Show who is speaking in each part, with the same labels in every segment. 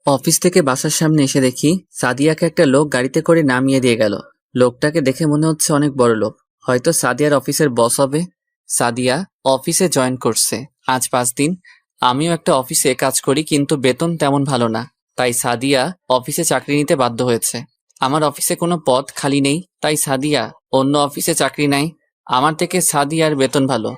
Speaker 1: Office থেকে বাসার সামনে এসে দেখি সাদিয়াকে একটা লোক গাড়িতে করে নামিয়ে দিয়ে গেল। লোকটাকে দেখে মনে হচ্ছে অনেক বড় লোক, হয়তো সাদিয়ার অফিসের বস হবে। সাদিয়া অফিসে জয়েন করছে আজ 5 দিন। আমিও একটা অফিসে কাজ করি, কিন্তু বেতন তেমন ভালো না, তাই সাদিয়া অফিসে চাকরি নিতে বাধ্য হয়েছে। আমার অফিসে কোনো পদ খালি নেই, তাই সাদিয়া অন্য অফিসে চাকরি নেয়। আমার থেকে সাদিয়ার বেতন ভালো।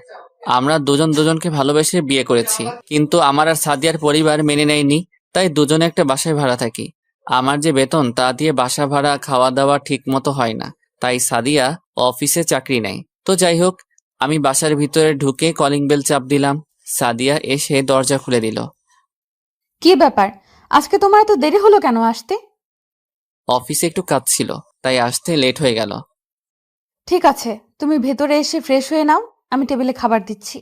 Speaker 1: আমরা দুজন দুজনকে ভালোবেসে বিয়ে করেছি, কিন্তু আমার আর সাদিয়ার পরিবার মেনে নেয়নি, তাই দুজনে একটা বাসায় ভাড়া থাকি। আমার যে বেতন তা দিয়ে বাসা ভাড়া খাওয়া দাওয়া ঠিক মতো হয় না, তাই সাদিয়া অফিসে চাকরি নেয়। তো যাই হোক, আমি বাসার ভিতরে ঢুকে কলিং বেল চাপ দিলাম। সাদিয়া এসে দরজা খুলে দিল।
Speaker 2: কি ব্যাপার? আজকে তোমার এত দেরি হলো কেন আসতে?
Speaker 1: অফিসে একটু কাজ ছিল, তাই আসতে লেট হয়ে গেল।
Speaker 2: ঠিক আছে, তুমি ভেতরে এসে ফ্রেশ হয়ে নাও, আমি টেবিলে খাবার দিচ্ছি।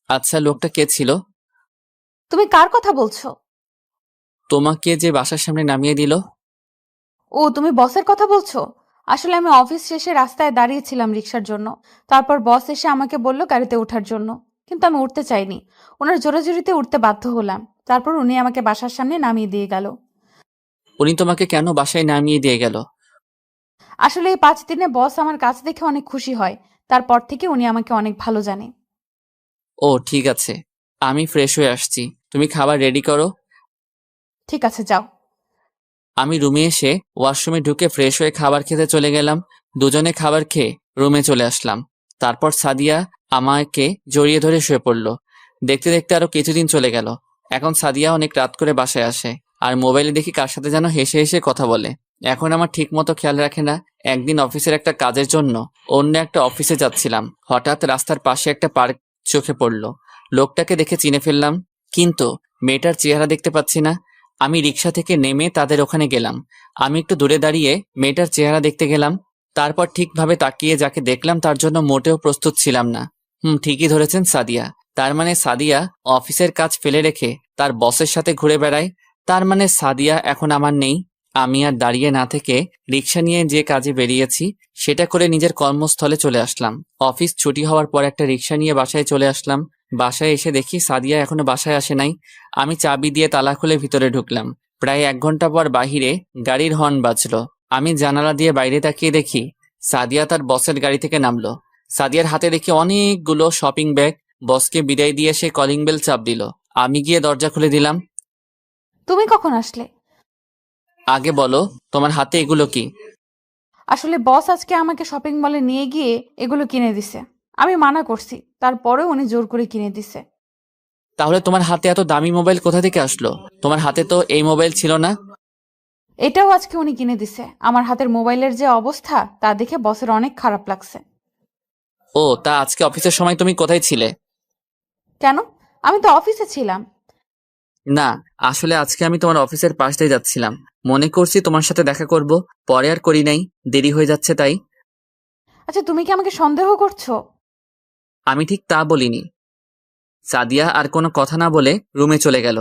Speaker 1: আচ্ছা, লোকটা কে ছিল?
Speaker 2: তুমি কার কথা বলছো?
Speaker 1: তোমাকে যে বাসার সামনে নামিয়ে দিল।
Speaker 2: ও, তুমি বসের কথা বলছো? আসলে আমি অফিস শেষে রাস্তায় দাঁড়িয়েছিলাম রিক্সার জন্য। তারপর বস এসে আমাকে বলল গাড়িতে ওঠার জন্য, কিন্তু আমি উঠতে চাইনি। ওনার জোরাজুরিতে উঠতে বাধ্য হলাম। তারপর উনি আমাকে বাসার সামনে নামিয়ে দিয়ে গেল।
Speaker 1: উনি তোমাকে কেন বাসায় নামিয়ে দিয়ে গেল?
Speaker 2: আসলে এই 5 দিনে বস আমার কাজ দেখে অনেক খুশি হয়। তারপর থেকে উনি আমাকে অনেক ভালো জানে।
Speaker 1: ও ঠিক আছে, আমি ফ্রেশ হয়ে আসছি, তুমি খাবার রেডি করো।
Speaker 2: ঠিক আছে, যাও।
Speaker 1: আমি রুমে এসে ওয়াশরুমে ঢুকে ফ্রেশ হয়ে খাবার খেতে চলে গেলাম। দুজনে খাবার খেয়ে রুমে চলে আসলাম। তারপর সাদিয়া আমাকে জড়িয়ে ধরে শুয়ে পড়ল। দেখতে দেখতে আরো কিছুদিন চলে গেল। এখন সাদিয়া অনেক রাত করে বাসায় আসে, আর মোবাইলে দেখি কার সাথে যেন হেসে হেসে কথা বলে। এখন আমার ঠিক মতো খেয়াল রাখে না। একদিন অফিসের একটা কাজের জন্য অন্য একটা অফিসে যাচ্ছিলাম, হঠাৎ রাস্তার পাশে একটা পার্ক চোখে পড়ল। লোকটাকে দেখে চিনে ফেললাম, কিন্তু মেয়েটার চেহারা দেখতে পাচ্ছি না। আমি রিক্সা থেকে নেমে তাদের ওখানে গেলাম। আমি একটু দূরে দাঁড়িয়ে মেয়েটার চেহারা দেখতে গেলাম। তারপর ঠিকভাবে তাকিয়ে যাকে দেখলাম তার জন্য মোটেও প্রস্তুত ছিলাম না। ঠিকই ধরেছেন, সাদিয়া। তার মানে সাদিয়া অফিসের কাজ ফেলে রেখে তার বসের সাথে ঘুরে বেড়ায়। তার মানে সাদিয়া এখন আমার নেই। আমি আর দাঁড়িয়ে না থেকে রিক্সা নিয়ে যে কাজে বেরিয়েছি সেটা করে নিজের কর্মস্থলে চলে আসলাম। অফিস ছুটি হওয়ার পর একটা রিক্সা নিয়ে বাসায় চলে আসলাম। বাসায় এসে দেখি সাদিয়া এখনো বাসায় আসে নাই। আমি চাবি দিয়ে তালা খুলে ভিতরে ঢুকলাম। প্রায় 1 ঘন্টা পর বাহিরে গাড়ির হর্ন বাজলো। আমি জানালা দিয়ে বাইরে তাকিয়ে দেখি সাদিয়া তার বসের গাড়ি থেকে নামলো। সাদিয়ার হাতে দেখি অনেকগুলো শপিং ব্যাগ। বসকে বিদায় দিয়ে সে কলিং বেল চাপ দিল। আমি গিয়ে দরজা খুলে দিলাম।
Speaker 2: তুমি কখন আসলে?
Speaker 1: আগে বলো, তোমার হাতে এগুলো কি?
Speaker 2: আসলে বস আজকে আমাকে শপিং মলে নিয়ে গিয়ে এগুলো কিনে দিছে। আমি মানা করছি, তারপরেও উনি জোর করে কিনে দিছে।
Speaker 1: তাহলে তোমার হাতে এত দামি মোবাইল কোথা থেকে আসলো? তোমার হাতে তো এই মোবাইল ছিল না।
Speaker 2: এটাও আজকে উনি কিনে দিছে। আমার হাতের মোবাইলের যে অবস্থা তা দেখে বসের অনেক খারাপ লাগছে।
Speaker 1: ও, তা আজকে অফিসের সময় তুমি কোথায় ছিলে?
Speaker 2: কেন? আমি তো অফিসে ছিলাম।
Speaker 1: না, আসলে আজকে আমি তোমার অফিসের পাশ দিয়ে যাচ্ছিলাম। মনে করছি তোমার সাথে দেখা করব, পরে আর করি নাই, দেরি হয়ে যাচ্ছে তাই।
Speaker 2: আচ্ছা, তুমি কি আমাকে সন্দেহ করছো?
Speaker 1: আমি ঠিক তা বলিনি। সাদিয়া আর কোনো কথা না বলে রুমে চলে গেল।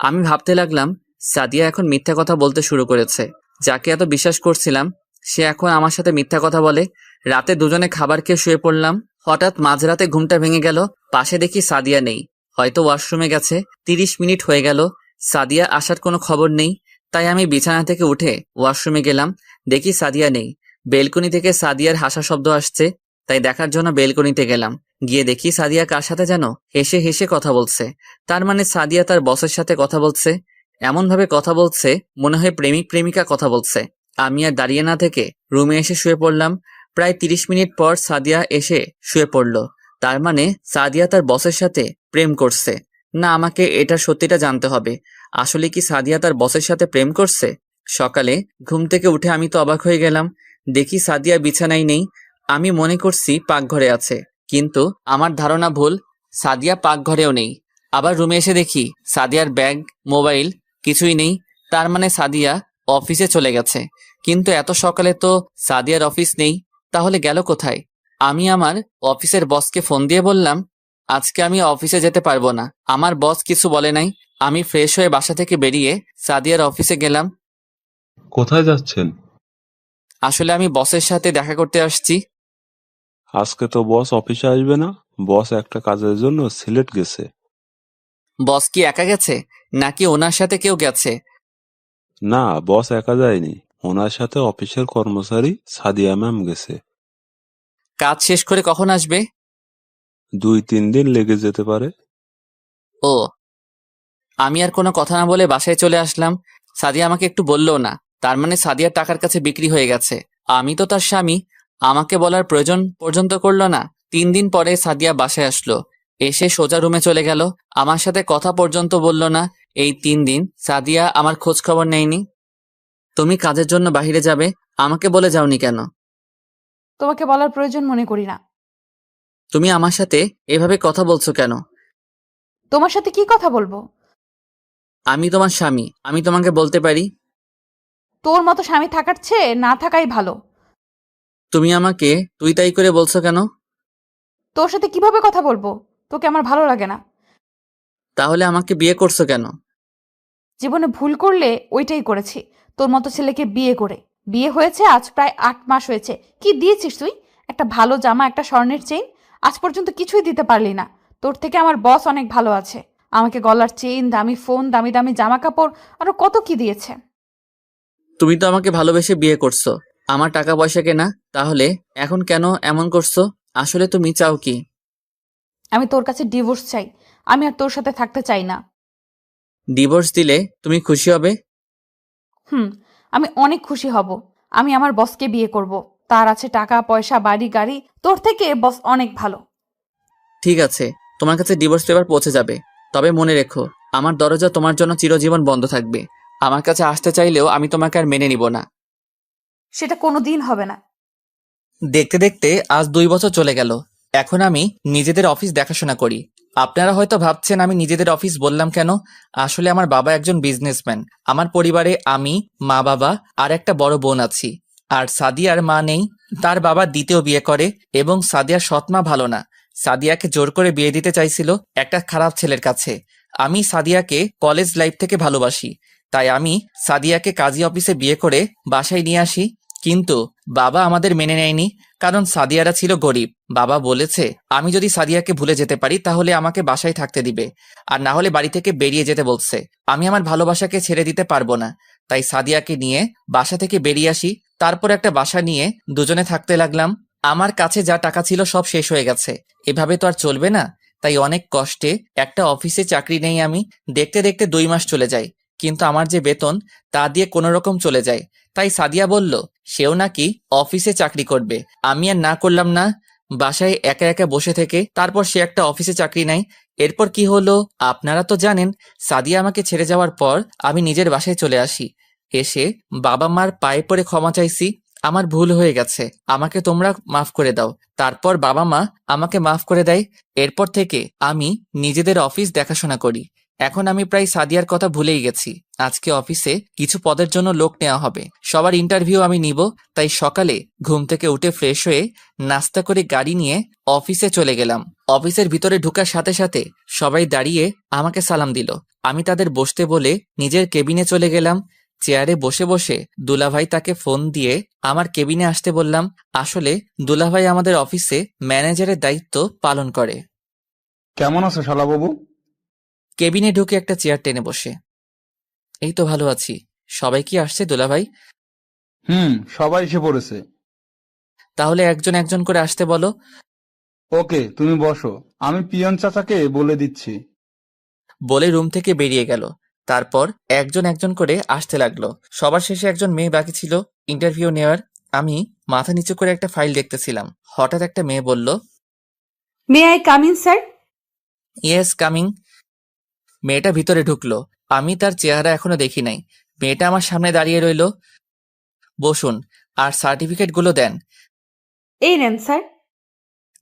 Speaker 1: আমি ভাবতে লাগলাম, সাদিয়া এখন মিথ্যা কথা বলতে শুরু করেছে। যাকে এত বিশ্বাস করছিলাম সে এখন আমার সাথে মিথ্যা কথা বলে। রাতে দুজনে খাবার খেয়ে শুয়ে পড়লাম। হঠাৎ মাঝরাতে ঘুমটা ভেঙে গেল। পাশে দেখি সাদিয়া নেই, হয়তো ওয়াশরুমে গেছে। 30 মিনিট হয়ে গেল, সাদিয়া আসার কোনো খবর নেই। তাই আমি বিছানা থেকে উঠে ওয়াশরুমে গেলাম। দেখি সাদিয়া নেই। বেলকনি থেকে সাদিয়ার হাসা শব্দ আসছে, তাই দেখার জন্য বেলকনিতে গেলাম। গিয়ে দেখি সাদিয়া কার সাথে যেন হেসে হেসে কথা বলছে। তার মানে সাদিয়া তার বসের সাথে কথা বলছে। এমন ভাবে কথা বলছে মনে হয় প্রেমিক প্রেমিকা কথা বলছে। আমি আর দাঁড়িয়ে না থেকে রুমে এসে শুয়ে পড়লাম। প্রায় 30 মিনিট পর সাদিয়া এসে শুয়ে পড়ল। তার মানে সাদিয়া তার বসের সাথে প্রেম করছে। না, আমাকে এটা সত্যিটা জানতে হবে। আসলে কি সাদিয়া তার বসের সাথে প্রেম করছে? সকালে ঘুম থেকে উঠে আমি তো অবাক হয়ে গেলাম। দেখি সাদিয়া বিছানায় নেই। আমি মনে করছি পাকঘরে আছে, কিন্তু আমার ধারণা ভুল। সাদিয়া পাকঘরেও নেই। আবার রুমে এসে দেখি সাদিয়ার ব্যাগ, মোবাইল কিছুই নেই। তার মানে সাদিয়া অফিসে চলে গেছে। কিন্তু এত সকালে তো সাদিয়ার অফিস নেই, তাহলে গেল কোথায়? আমি আমার অফিসের বসকে ফোন দিয়ে বললাম, আজকে আমি অফিসে যেতে পারবো না। আমার বস কিছু বলে নাই। আমি ফ্রেশ হয়ে বাসা থেকে বেরিয়ে সাদিয়ার অফিসে গেলাম।
Speaker 3: কোথায় যাচ্ছেন?
Speaker 1: আসলে আমি বসের সাথে দেখা করতে আসছি।
Speaker 3: আজকে তো বস অফিসে আসবে না। বস একটা কাজের জন্য সিলেট গেছে।
Speaker 1: বস কি একা গেছে, নাকি ওনার সাথে কেউ গেছে?
Speaker 3: না, বস একা যায়নি, ওনার সাথে অফিসের কর্মচারী সাদিয়া ম্যাম গেছে।
Speaker 1: কাজ শেষ করে কখন আসবে?
Speaker 3: 2-3 দিন লেগে যেতে পারে।
Speaker 1: ও, আমি আর কোনো কথা না বলে বাসায় চলে আসলাম। সাদিয়া আমাকে একটু বললও না। তার মানে সাদিয়ার টাকার কাছে বিক্রি হয়ে গেছে। আমি তো তার স্বামী, আমাকে বলার প্রয়োজন পর্যন্ত করলো না। 3 দিন পরে সাদিয়া বাসায় আসলো, এসে সোজা রুমে চলে গেল। আমার সাথে কথা পর্যন্ত বলল না। এই 3 দিন সাদিয়া আমার খোঁজ খবর নেয়নি। তুমি কাজের জন্য বাইরে যাবে, আমাকে বলে যাওনি কেন?
Speaker 2: তোমাকে বলার প্রয়োজন মনে করি না।
Speaker 1: তুমি আমার সাথে এভাবে কথা বলছো কেন?
Speaker 2: তোমার সাথে কি কথা বলবো?
Speaker 1: আমি তোমার স্বামী, আমি তোমাকে বলতে পারি।
Speaker 2: তোর মতো স্বামী থাকার চেয়ে না থাকাই ভালো।
Speaker 1: তুমি আমাকে তুই তাই করে বলছো কেন?
Speaker 2: তোর সাথে কিভাবে কথা বলবো? তোকে আমার ভালো লাগে না।
Speaker 1: তাহলে আমাকে বিয়ে করছো কেন?
Speaker 2: জীবনে ভুল করলে ওইটাই করেছি, তোর মতো ছেলেকে বিয়ে করে। বিয়ে হয়েছে আজ প্রায় 8 মাস হয়েছে। কি দিয়েছিস তুই? একটা ভালো জামা, একটা স্বর্ণের চেইন। আজ পর্যন্ত কিছুই দিতে পারলি না। তোর থেকে আমার বস অনেক ভালো আছে, আমাকে গলার চেইন, দামি ফোন, দামি দামি জামা কাপড়, আরো কত কি দিয়েছে।
Speaker 1: তুমি তো আমাকে ভালোবেসে বিয়ে করছো, আমার টাকা পয়সা কেনা। তাহলে এখন কেন এমন করছো? আসলে তুমি চাও কি?
Speaker 2: আমি তোর কাছে ডিভোর্স চাই। আমি আর তোর সাথে থাকতে চাই না।
Speaker 1: ডিভোর্স দিলে তুমি খুশি হবে?
Speaker 2: হুম, আমি অনেক খুশি হব। আমি আমার বসকে বিয়ে করব। তার আছে টাকা পয়সা, বাড়ি গাড়ি। তোর থেকে বস অনেক ভালো।
Speaker 1: ঠিক আছে, তোমার কাছে ডিভোর্স পেপার পৌঁছে যাবে। তবে মনে রেখো, আমার দরজা তোমার জন্য চিরজীবন বন্ধ থাকবে। আমার কাছে আসতে চাইলেও আমি তোমাকে আর মেনে নিব না।
Speaker 2: সেটা কোনো দিন হবে না।
Speaker 1: দেখতে দেখতে আজ 2 বছর চলে গেল। এখন আমি নিজেদের অফিস দেখাশোনা করি। আপনারা হয়তো ভাবছেন আমি নিজেদের অফিস বললাম কেন। আসলে আমার বাবা একজন বিজনেসম্যান। আমার পরিবারে আমি, মা বাবা আর একটা বড় বোন আছি। আর সাদিয়ার মা নেই, তার বাবা দ্বিতীয় বিয়ে করে এবং সাদিয়ার সৎ মা ভালো না। সাদিয়াকে জোর করে বিয়ে দিতে চাইছিল একটা খারাপ ছেলের কাছে। আমি সাদিয়াকে কলেজ লাইফ থেকে ভালোবাসি, তাই আমি সাদিয়াকে কাজী অফিসে বিয়ে করে বাসায় নিয়ে আসি। কিন্তু বাবা আমাদের মেনে নেয়নি, কারণ সাদিয়ারা ছিল গরিব। বাবা বলেছে আমি যদি সাদিয়াকে ভুলে যেতে পারি তাহলে আমাকে বাসায় থাকতে দিবে, আর না হলে বাড়ি থেকে বেরিয়ে যেতে বলছে। আমি আমার ভালোবাসাকে ছেড়ে দিতে পারবো না, তাই সাদিয়াকে নিয়ে বাসা থেকে বেরিয়ে আসি। তারপর একটা বাসা নিয়ে দুজনে থাকতে লাগলাম। আমার কাছে যা টাকা ছিল সব শেষ হয়ে গেছে। এভাবে তো আর চলবে না, তাই অনেক কষ্টে একটা অফিসে চাকরি নেই আমি। দেখতে দেখতে 2 মাস চলে যায়, কিন্তু আমার যে বেতন তা দিয়ে কোনো রকম চলে যায়। তাই সাদিয়া বলল সেও নাকি অফিসে চাকরি করবে। আমি আর না করলাম না, বাসায় একা একা বসে থেকে। তারপর সে একটা অফিসে চাকরি নেয়। এরপর কি হলো আপনারা তো জানেন। সাদিয়া আমাকে ছেড়ে যাওয়ার পর আমি নিজের বাসায় চলে আসি। এসে বাবা মার পায়ে পড়ে ক্ষমা চাইছি। আমার ভুল হয়ে গেছে, আমাকে তোমরা মাফ করে দাও। তারপর বাবা মা আমাকে মাফ করে দেয়। এরপর থেকে আমি নিজেদের অফিস দেখাশোনা করি। এখন আমি প্রায় সাদিয়ার কথা ভুলেই গেছি। আজকে অফিসে কিছু পদের জন্য লোক নেওয়া হবে, সবার ইন্টারভিউ আমি নিব। তাই সকালে ঘুম থেকে উঠে ফ্রেশ হয়ে নাস্তা করে গাড়ি নিয়ে অফিসে চলে গেলাম। অফিসের ভিতরে ঢোকার সাথে সাথে সবাই দাঁড়িয়ে আমাকে সালাম দিল। আমি তাদের বসতে বলে নিজের কেবিনে চলে গেলাম। চেয়ারে বসে বসে দুলাভাই তাকে ফোন দিয়ে আমার কেবিনে আসতে বললাম। আসলে দুলাভাই আমাদের অফিসে ম্যানেজারের দায়িত্ব পালন করে।
Speaker 4: কেমন আছো শালাবাবু?
Speaker 1: কেবিনে ঢুকে একটা চেয়ার টেনে বসে, এই তো ভালো আছি। সবাই কি আসছে দুলাভাই?
Speaker 4: সবাই এসে পড়েছে।
Speaker 1: তাহলে একজন একজন করে আসতে বলো।
Speaker 4: ওকে, তুমি বসো, আমি পিয়ন চাচাকে বলে দিচ্ছি।
Speaker 1: বলে রুম থেকে বেরিয়ে গেল। তারপর একজন একজন করে আসতে লাগলো। সবার শেষে একজন মেয়ে বাকি ছিল ইন্টারভিউ নেওয়ার। আমি মাথা নিচু করে একটা ফাইল দেখতেছিলাম। হঠাৎ একটা মেয়ে বলল,
Speaker 2: may I come in sir?
Speaker 1: Yes coming. মেয়েটা ভিতরে ঢুকলো। আমি তার চেহারা এখনো দেখি নাই। মেয়েটা আমার সামনে দাঁড়িয়ে রইল। বসুন, আর সার্টিফিকেটগুলো দেন।
Speaker 2: এই নেন স্যার।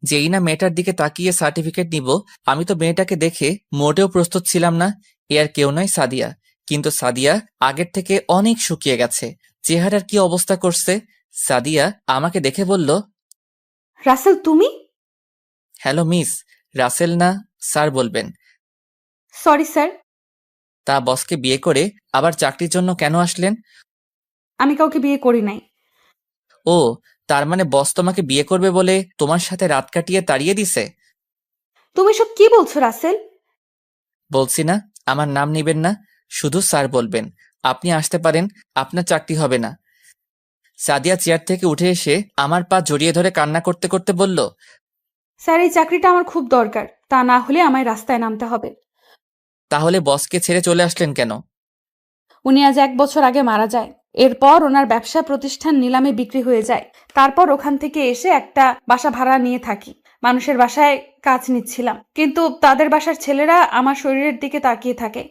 Speaker 1: যেই না মেয়েটার দিকে তাকিয়ে সার্টিফিকেট নিব, আমি তো মেয়েটাকে দেখে মোটেও প্রস্তুত ছিলাম না। এ আর কেউ নয়, সাদিয়া। কিন্তু সাদিয়া আগের থেকে অনেক শুকিয়ে গেছে। চেহারার কি অবস্থা করছে! সাদিয়া আমাকে দেখে বলল,
Speaker 2: রাসেল তুমি?
Speaker 1: Hello miss. রাসেল না, স্যার বলবেন।
Speaker 2: Sorry sir.
Speaker 1: তা বসকে বিয়ে করে আবার চাকরির জন্য কেন আসলেন?
Speaker 2: আমি কাউকে বিয়ে করি নাই।
Speaker 1: ও, তার মানে বস তোমাকে বিয়ে করবে বলে তোমার সাথে রাত কাটিয়ে তাড়িয়ে দিছে?
Speaker 2: তুমি সব কি বলছো রাসেল?
Speaker 1: বলছি না, আমার নাম নিবেন না, শুধু স্যার বলবেন। আপনি আসতে পারেন, আপনার চাকরি হবে না। সাদিয়া চেয়ার থেকে উঠে এসে আমার পা জড়িয়ে ধরে কান্না করতে করতে বলল,
Speaker 2: স্যার, এই চাকরিটা আমার খুব দরকার, তা না হলে আমায় রাস্তায় নামতে হবে।
Speaker 1: তাহলে বসকে ছেড়ে চলে আসলেন কেন?
Speaker 2: উনি আজ 1 বছর আগে মারা যায়। এরপর ওনার ব্যবসা প্রতিষ্ঠান নিলামে বিক্রি হয়ে যায়। তারপর ওখান থেকে এসে একটা বাসা ভাড়া নিয়ে থাকি। মানুষের বাসায় কাজ নিচ্ছিলাম, কিন্তু তাদের বাসার ছেলেরা আমার শরীরের দিকে তাকিয়ে থাকে,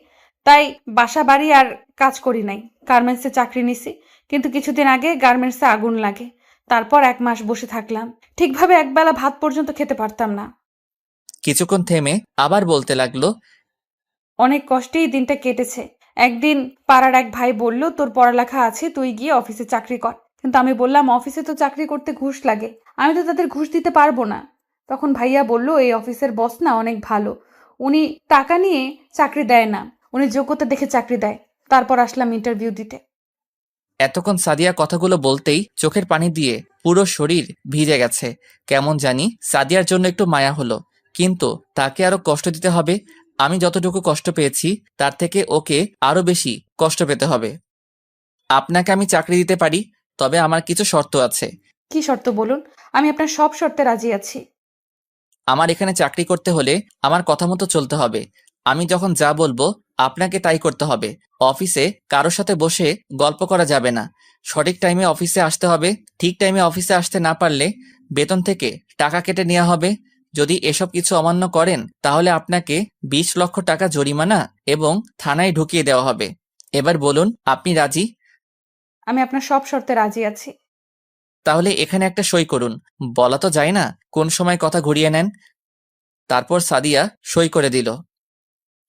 Speaker 2: তাই বাসা বাড়ি আর কাজ করি নাই। গার্মেন্টসে চাকরি নিছি, কিন্তু কিছুদিন আগে গার্মেন্টসে আগুন লাগে। তারপর 1 মাস বসে থাকলাম, ঠিকভাবে একবেলা ভাত পর্যন্ত খেতে পারতাম না।
Speaker 1: কিছুক্ষণ থেমে আবার বলতে লাগলো,
Speaker 2: অনেক কষ্টেই দিনটা কেটেছে। একদিন পাড়ার এক ভাই বলল, তোর পড়ালেখা আছে, তুই গিয়ে অফিসে চাকরি কর। কিন্তু আমি বললাম, অফিসে তো চাকরি করতে ঘুষ লাগে, আমি তো তাদের ঘুষ দিতে পারবো না। তখন ভাইয়া বলল, এই অফিসের বস না অনেক ভালো, উনি টাকা নিয়ে চাকরি দেয় না, উনি যোগ্যতা দেখে চাকরি দেয়। তারপর আসলাম ইন্টারভিউ দিতে।
Speaker 1: এতক্ষণ সাদিয়া কথাগুলো বলতেই চোখের পানি দিয়ে পুরো শরীর ভিজে গেছে। কেমন জানি সাদিয়ার জন্য একটু মায়া হলো, কিন্তু তাকে আরো কষ্ট দিতে হবে। আমি যতটুকু কষ্ট পেয়েছি তার থেকে ওকে আরো বেশি কষ্ট পেতে হবে। আপনাকে আমি চাকরি দিতে পারি, তবে আমার কিছু শর্ত আছে।
Speaker 2: কি শর্ত বলুন, আমি আপনার সব শর্তে রাজি আছি।
Speaker 1: আমার এখানে চাকরি করতে হলে আমার কথা মতো চলতে হবে। আমি যখন যা বলবো আপনাকে তাই করতে হবে। অফিসে কারোর সাথে বসে গল্প করা যাবে না। সঠিক টাইমে অফিসে আসতে হবে। ঠিক টাইমে অফিসে আসতে না পারলে বেতন থেকে টাকা কেটে নেওয়া হবে। যদি এসব কিছু অমান্য করেন তাহলে আপনাকে 20 লক্ষ টাকা জরিমানা এবং থানায় ঢুকিয়ে দেওয়া হবে। এবার বলুন, আপনি রাজি?
Speaker 2: আমি আপনার সব শর্তে রাজি আছি।
Speaker 1: তাহলে এখানে একটা সই করুন। বলা তো যায় না কোন সময় কথা ঘুরিয়ে নেন। তারপর সাদিয়া সই করে দিল।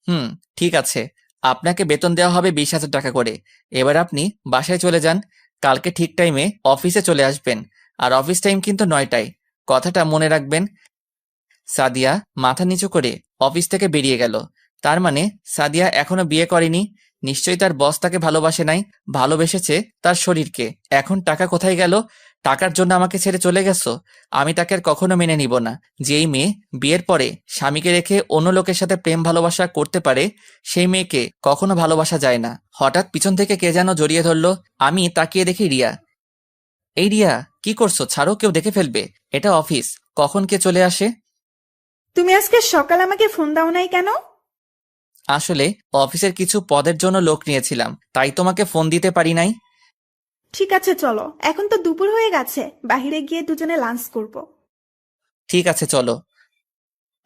Speaker 1: হুম, ঠিক আছে। আপনাকে বেতন দেওয়া হবে 20,000 টাকা করে। এবার আপনি বাসায় চলে যান। কালকে ঠিক টাইমে অফিসে চলে আসবেন। আর অফিস টাইম কিন্তু 9টায়। কথাটা মনে রাখবেন। সাদিয়া মাথা নিচু করে অফিস থেকে বেরিয়ে গেল। তার মানে সাদিয়া এখনো বিয়ে করেনি। নিশ্চয়ই তার বস তাকে ভালোবাসে নাই, ভালোবেসেছে তার শরীরকে। এখন টাকা কোথায় গেল? টাকার জন্য আমাকে ছেড়ে চলে গেছো? আমি তাকে আর কখনো মেনে নিব না। যেই মেয়ে বিয়ের পরে স্বামীকে রেখে অন্য লোকের সাথে প্রেম ভালোবাসা করতে পারে, সেই মেয়েকে কখনো ভালোবাসা যায় না। হঠাৎ পিছন থেকে কে যেন জড়িয়ে ধরলো। আমি তাকিয়ে দেখি রিয়া। এই রিয়া, কি করছো? ছাড়ো, কেউ দেখে ফেলবে। এটা অফিস, কখন কে চলে আসে।
Speaker 5: তুমি আজকে সকালে আমাকে ফোন দাও নাই কেন?
Speaker 1: আসলে অফিসের কিছু পদের জন্য লোক নিয়েছিলাম, তাই তোমাকে ফোন দিতে পারি নাই।
Speaker 5: ঠিক আছে চলো, এখন তো দুপুর হয়ে গেছে, বাইরে গিয়ে দুজনে লাঞ্চ করব।
Speaker 1: ঠিক আছে, চলো।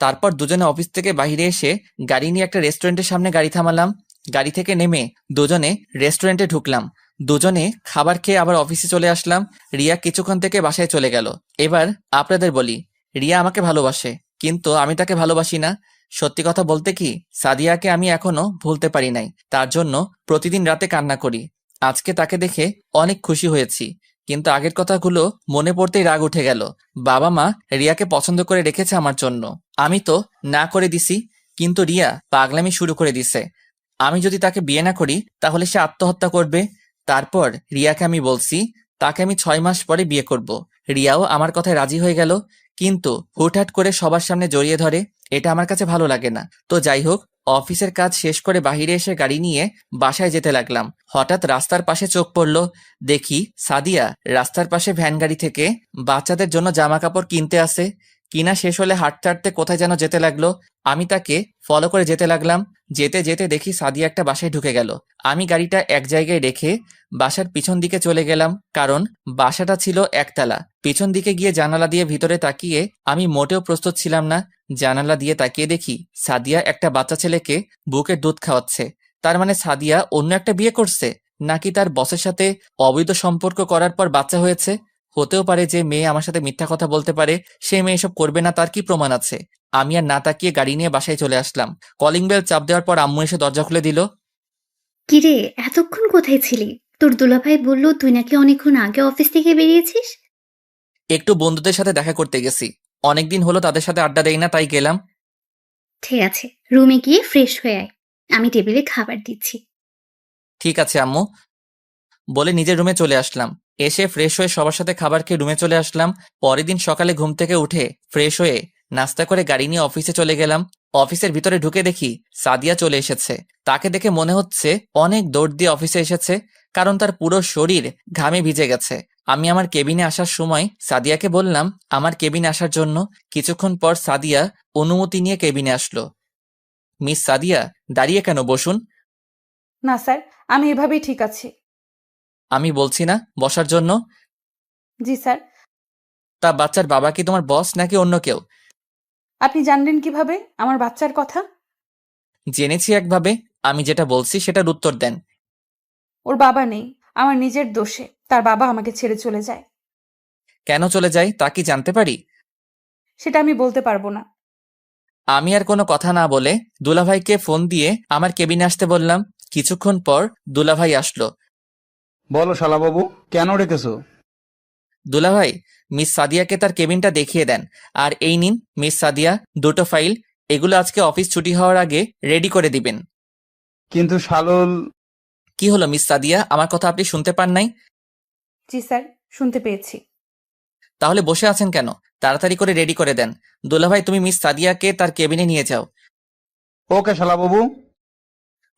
Speaker 1: তারপর দুজনে অফিস থেকে বাইরে এসে গাড়ি নিয়ে একটা রেস্টুরেন্টের সামনে গাড়ি থামালাম। গাড়ি থেকে নেমে দুজনে রেস্টুরেন্টে ঢুকলাম। দুজনে খাবার খেয়ে আবার অফিসে চলে আসলাম। রিয়া কিছুক্ষণ থেকে বাসায় চলে গেল। এবার আপনাদের বলি, রিয়া আমাকে ভালোবাসে, কিন্তু আমি তাকে ভালোবাসি না। সত্যি কথা বলতে কি, সাদিয়াকে আমি এখনো ভুলতে পারি নাই। তার জন্য প্রতিদিন রাতে কান্না করি। আজকে তাকে দেখে অনেক খুশি হয়েছি, কিন্তু আগের কথাগুলো মনে পড়তেই রাগ উঠে গেল। বাবা মা রিয়াকে পছন্দ করে রেখেছে আমার জন্য, আমি তো না করে দিছি, কিন্তু রিয়া পাগলামি শুরু করে দিছে। আমি যদি তাকে বিয়ে না করি তাহলে সে আত্মহত্যা করবে। তারপর রিয়াকে আমি বলছি তাকে আমি 6 মাস পরে বিয়ে করব। রিয়াও আমার কথায় রাজি হয়ে গেল, কিন্তু হুটহাট করে সবার সামনে জড়িয়ে ধরে। এটা আমার কাছে ভালো লাগে না। তো যাই হোক, অফিসের কাজ শেষ করে বাইরে এসে গাড়ি নিয়ে বাসায় যেতে লাগলাম। হঠাৎ রাস্তার পাশে চোখ পড়ল। দেখি সাদিয়া রাস্তার পাশে ভ্যান গাড়ি থেকে বাচ্চাদের জন্য জামা কাপড় কিনতে আসে। কিনা শেষ হলে হাঁটতে হাঁটতে কোথায় যেন যেতে লাগলো। আমি তাকে ফলো করে যেতে লাগলাম। যেতে যেতে দেখি সাদিয়া একটা বাসায় ঢুকে গেল। আমি গাড়িটা এক জায়গায় রেখে বাসার পিছন দিকে চলে গেলাম, কারণ বাসাটা ছিল একতলা। পিছন দিকে গিয়ে জানালা দিয়ে ভিতরে তাকিয়ে আমি মোটেও প্রস্তুত ছিলাম না। জানালা দিয়ে তাকিয়ে দেখি সাদিয়া একটা বাচ্চা ছেলেকে বুকের দুধ খাওয়াচ্ছে। তার মানে সাদিয়া অন্য একটা বিয়ে করছে, নাকি তার বসের সাথে অবৈধ সম্পর্ক করার পর বাচ্চা হয়েছে। হতেও পারে যে মেয়ে আমার সাথে মিথ্যা কথা বলতে পারে, সে মেয়ে এসব করবে না, তার কি প্রমাণ আছে? আমি আর না তাকিয়ে গাড়ি নিয়ে বাসায় চলে আসলাম। কলিং বেল চাপ দেওয়ার পর আম্মু এসে দরজা খুলে দিল।
Speaker 6: কিরে, এতক্ষণ কোথায় ছিলি? তোর দুলাভাই বলল তুই নাকি অনেকক্ষণ আগে অফিস থেকে বেরিয়েছিস।
Speaker 1: একটু বন্ধুদের সাথে দেখা করতে গেছি, অনেকদিন হলো তাদের সাথে আড্ডা দেই না, তাই গেলাম।
Speaker 6: ঠিক আছে, রুমে গিয়ে ফ্রেশ হয়ে আয়, আমি টেবিলে খাবার দিচ্ছি।
Speaker 1: ঠিক আছে আম্মু, বলে নিজের রুমে চলে আসলাম। এসে ফ্রেশ হয়ে সবার সাথে খাবার খেয়ে রুমে চলে আসলাম। পরের দিন সকালে ঘুম থেকে উঠে ফ্রেশ হয়ে নাস্তা করে গাড়ি নিয়ে অফিসে চলে গেলাম। অফিসের ভিতরে ঢুকে দেখি সাদিয়া চলে এসেছে। তাকে দেখে মনে হচ্ছে অনেক দৌড় দিয়ে অফিসে এসেছে, কারণ তার পুরো শরীর ঘামে ভিজে গেছে। আমি আমার কেবিনে আসার সময় সাদিয়াকে বললাম আমার কেবিনে আসার জন্য। কিছুক্ষণ পর সাদিয়া অনুমতি নিয়ে কেবিনে আসলো। মিস সাদিয়া, দাঁড়িয়ে কেন, বসুন।
Speaker 2: না স্যার, আমি এভাবেই ঠিক আছি।
Speaker 1: আমি বলছি না বসার জন্য?
Speaker 2: জি স্যার।
Speaker 1: তা বাচ্চার বাবা কি তোমার বস নাকি অন্য কেউ?
Speaker 2: আপনি জানলেন কিভাবে আমার বাচ্চার কথা?
Speaker 1: জেনেছি একভাবে, আমি যেটা বলছি সেটার উত্তর দেন।
Speaker 2: ওর বাবা নেই, আমার নিজের দোষে তার বাবা আমাকে ছেড়ে চলে যায়।
Speaker 1: কেন চলে যায় তা কি জানতে পারি?
Speaker 2: সেটা আমি বলতে পারবো না।
Speaker 1: আমি আর কোনো কথা না বলে দুলাভাইকে ফোন দিয়ে আমার কেবিনে আসতে বললাম। কিছুক্ষণ পর দুলাভাই আসলো।
Speaker 4: বলো শালাবাবু, কেন ডেকেছো?
Speaker 1: দুলাভাই, মিস সাদিয়াকে তার কেবিনটা দেখিয়ে দেন। আর এই নিন মিস সাদিয়া, দুটো ফাইল। এগুলো আজকে অফিস ছুটি হওয়ার আগে রেডি করে দিবেন।
Speaker 4: কিন্তু শালুল।
Speaker 1: কি হলো মিস সাদিয়া, আমার কথা আপনি শুনতে পান নাই?
Speaker 2: জি স্যার, শুনতে পেয়েছি।
Speaker 1: তাহলে বসে আছেন কেন? তাড়াতাড়ি করে রেডি করে দেন। দুলাভাই, তুমি মিস সাদিয়াকে তার কেবিনে নিয়ে যাও।
Speaker 4: ওকে শালাবাবু।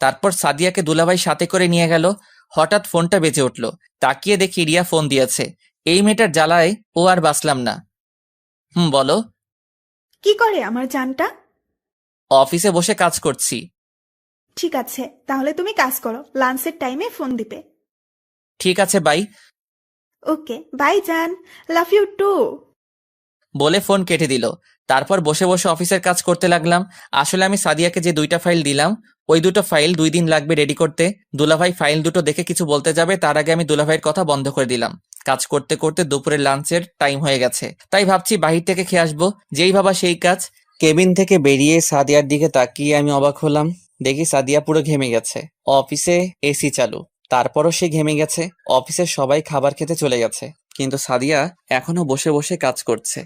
Speaker 1: তারপর সাদিয়াকে দুলাভাই সাথে করে নিয়ে গেল। হঠাৎ ফোনটা বেজে উঠল। তাকিয়ে দেখি রিয়া ফোন দিয়েছে। এই মেয়েটার জ্বালায় ও আর বাঁচলাম না। বলো।
Speaker 5: কি করে আমার জানটা?
Speaker 1: অফিসে বসে কাজ করছি।
Speaker 5: ঠিক আছে, তাহলে তুমি কাজ করো, লাঞ্চের টাইমে ফোন দিবে।
Speaker 1: ঠিক আছে, বাই।
Speaker 5: ওকে, বাই জান। Love you too.
Speaker 1: বলে ফোন কেটে দিল। তারপর বসে বসে অফিসের কাজ করতে লাগলাম। আসলে আমি সাদিয়াকে যে 2টা ফাইল দিলাম, ওই 2টো ফাইল 2 দিন লাগবে রেডি করতে। দুলাভাই ফাইল দুটো দেখে কিছু বলতে যাবে, তার আগে আমি দুলাভাইয়ের কথা বন্ধ করে দিলাম। কাজ করতে করতে দুপুরের লাঞ্চের টাইম হয়ে গেছে, তাই ভাবছি বাহির থেকে খেয়ে আসবো। যেই ভাবা সেই কাজ। কেবিন থেকে বেরিয়ে সাদিয়ার দিকে তাকিয়ে আমি অবাক হলাম। দেখি সাদিয়া পুরো ঘেমে গেছে। অফিসে এসি চালু, তারপরও সে ঘেমে গেছে। অফিসের সবাই খাবার খেতে চলে গেছে, কিন্তু সাদিয়া এখনো বসে বসে কাজ করছে।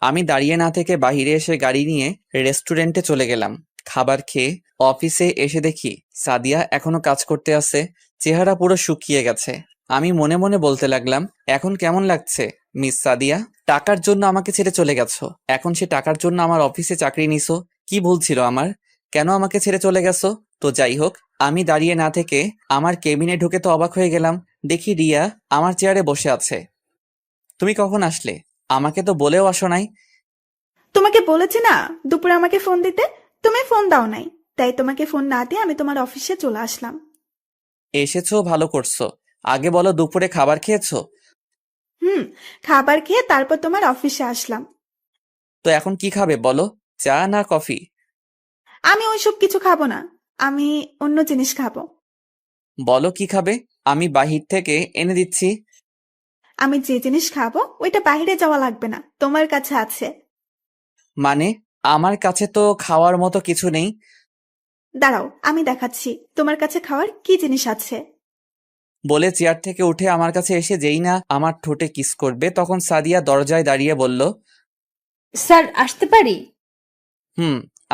Speaker 1: আমি দাঁড়িয়ে না থেকে বাইরে এসে গাড়ি নিয়ে রেস্টুরেন্টে চলে গেলাম। খাবার খেয়ে অফিসে এসে দেখি সাদিয়া এখনো কাজ করতে আছে। চেহারা পুরো শুকিয়ে গেছে। আমি মনে মনে বলতে লাগলাম, এখন কেমন লাগছে মিস সাদিয়া? টাকার জন্য আমাকে ছেড়ে চলে গেছো, এখন সে টাকার জন্য আমার অফিসে চাকরি নিছো। কি ভুল ছিল আমার? কেন আমাকে ছেড়ে চলে গেছো? তো যাই হোক, আমি দাঁড়িয়ে না থেকে আমার কেবিনে ঢুকে তো অবাক হয়ে গেলাম। দেখি রিয়া আমার চেয়ারে বসে আছে। তুমি কখন আসলে? আমাকে তো বলেও আসো নাই।
Speaker 5: তোমাকে বলেছি না দুপুরে আমাকে ফোন দিতে, তুমি ফোন দাও নাই, তাই তোমাকে ফোন না দিয়ে আমি তোমার অফিসে চলে আসলাম।
Speaker 1: এসেছো, ভালো করছো। আগে বলো দুপুরে খাবার খেয়েছো?
Speaker 5: হুম, খাবার খেয়ে তারপর তোমার অফিসে আসলাম।
Speaker 1: তো এখন কি খাবে বলো, চা না কফি?
Speaker 5: আমি ওইসব কিছু খাবো না, আমি অন্য জিনিস খাবো।
Speaker 1: বলো কি খাবে, আমি বাহির থেকে এনে দিচ্ছি।
Speaker 5: আমি যে জিনিস খাবো ওইটা বাইরে যাওয়া লাগবে না, তোমার কাছে আছে।
Speaker 1: মানে আমার কাছে তো খাওয়ার মতো কিছু নেই।
Speaker 5: দাঁড়াও, আমি দেখাচ্ছি তোমার কাছে খাওয়ার কি জিনিস আছে।
Speaker 1: বলে চেয়ার থেকে উঠে আমার কাছে এসে যেই না আমার ঠোঁটে কিস করবে, তখন সাদিয়া দরজায় দাঁড়িয়ে বলল,
Speaker 2: স্যার, আসতে পারি?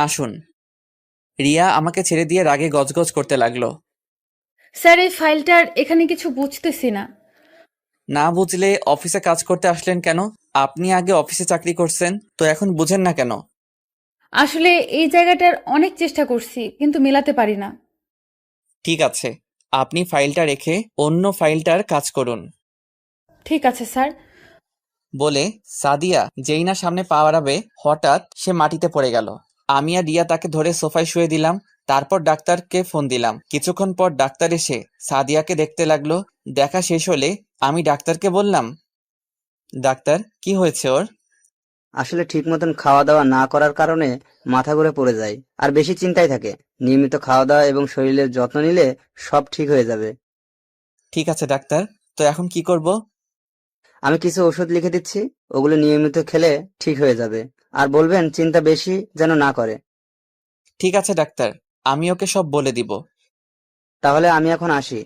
Speaker 1: আসুন। রিয়া আমাকে ছেড়ে দিয়ে রাগে গজগজ করতে লাগলো।
Speaker 2: স্যার, এই ফাইলটার এখানে কিছু বুঝতেছি না।
Speaker 1: না বুঝলে অফিসে কাজ করতে আসলেন কেন? আপনি আগে অফিসে চাকরি করছেন, তো এখন বুঝেন না কেন?
Speaker 2: আসলে এই জায়গাটার অনেক চেষ্টা করছি, কিন্তু মেলাতে পারি না।
Speaker 1: ঠিক আছে, আপনি ফাইলটা রেখে অন্য ফাইলটার কাজ করুন।
Speaker 2: ঠিক আছে স্যার।
Speaker 1: বলে সাদিয়া যেই না সামনে পা বাড়াবে, হঠাৎ সে মাটিতে পড়ে গেল। আমি আর রিয়া তাকে ধরে সোফায় শুয়ে দিলাম। তারপর ডাক্তারকে ফোন দিলাম। কিছুক্ষণ পর ডাক্তার এসে সাদিয়াকে দেখতে লাগলো। দেখা শেষ হলে আমি ডাক্তারকে বললাম, ডাক্তার, কি হয়েছে ওর?
Speaker 7: আসলে ঠিক মতন খাওয়া দাওয়া না করার কারণে মাথা ঘুরে পড়ে যায় আর বেশি চিন্তায় থাকে। নিয়মিত খাওয়া দাওয়া এবং শরীরের যত্ন নিলে সব ঠিক হয়ে যাবে।
Speaker 1: ঠিক আছে ডাক্তার, তো এখন কি করব?
Speaker 7: আমি কিছু ওষুধ লিখে দিচ্ছি, ওগুলো নিয়মিত খেলে ঠিক হয়ে যাবে। আর বলবেন চিন্তা বেশি যেন না করে।
Speaker 1: ঠিক আছে ডাক্তার, আমি ওকে সব বলে দিব।
Speaker 7: তাহলে আমি এখন আসি।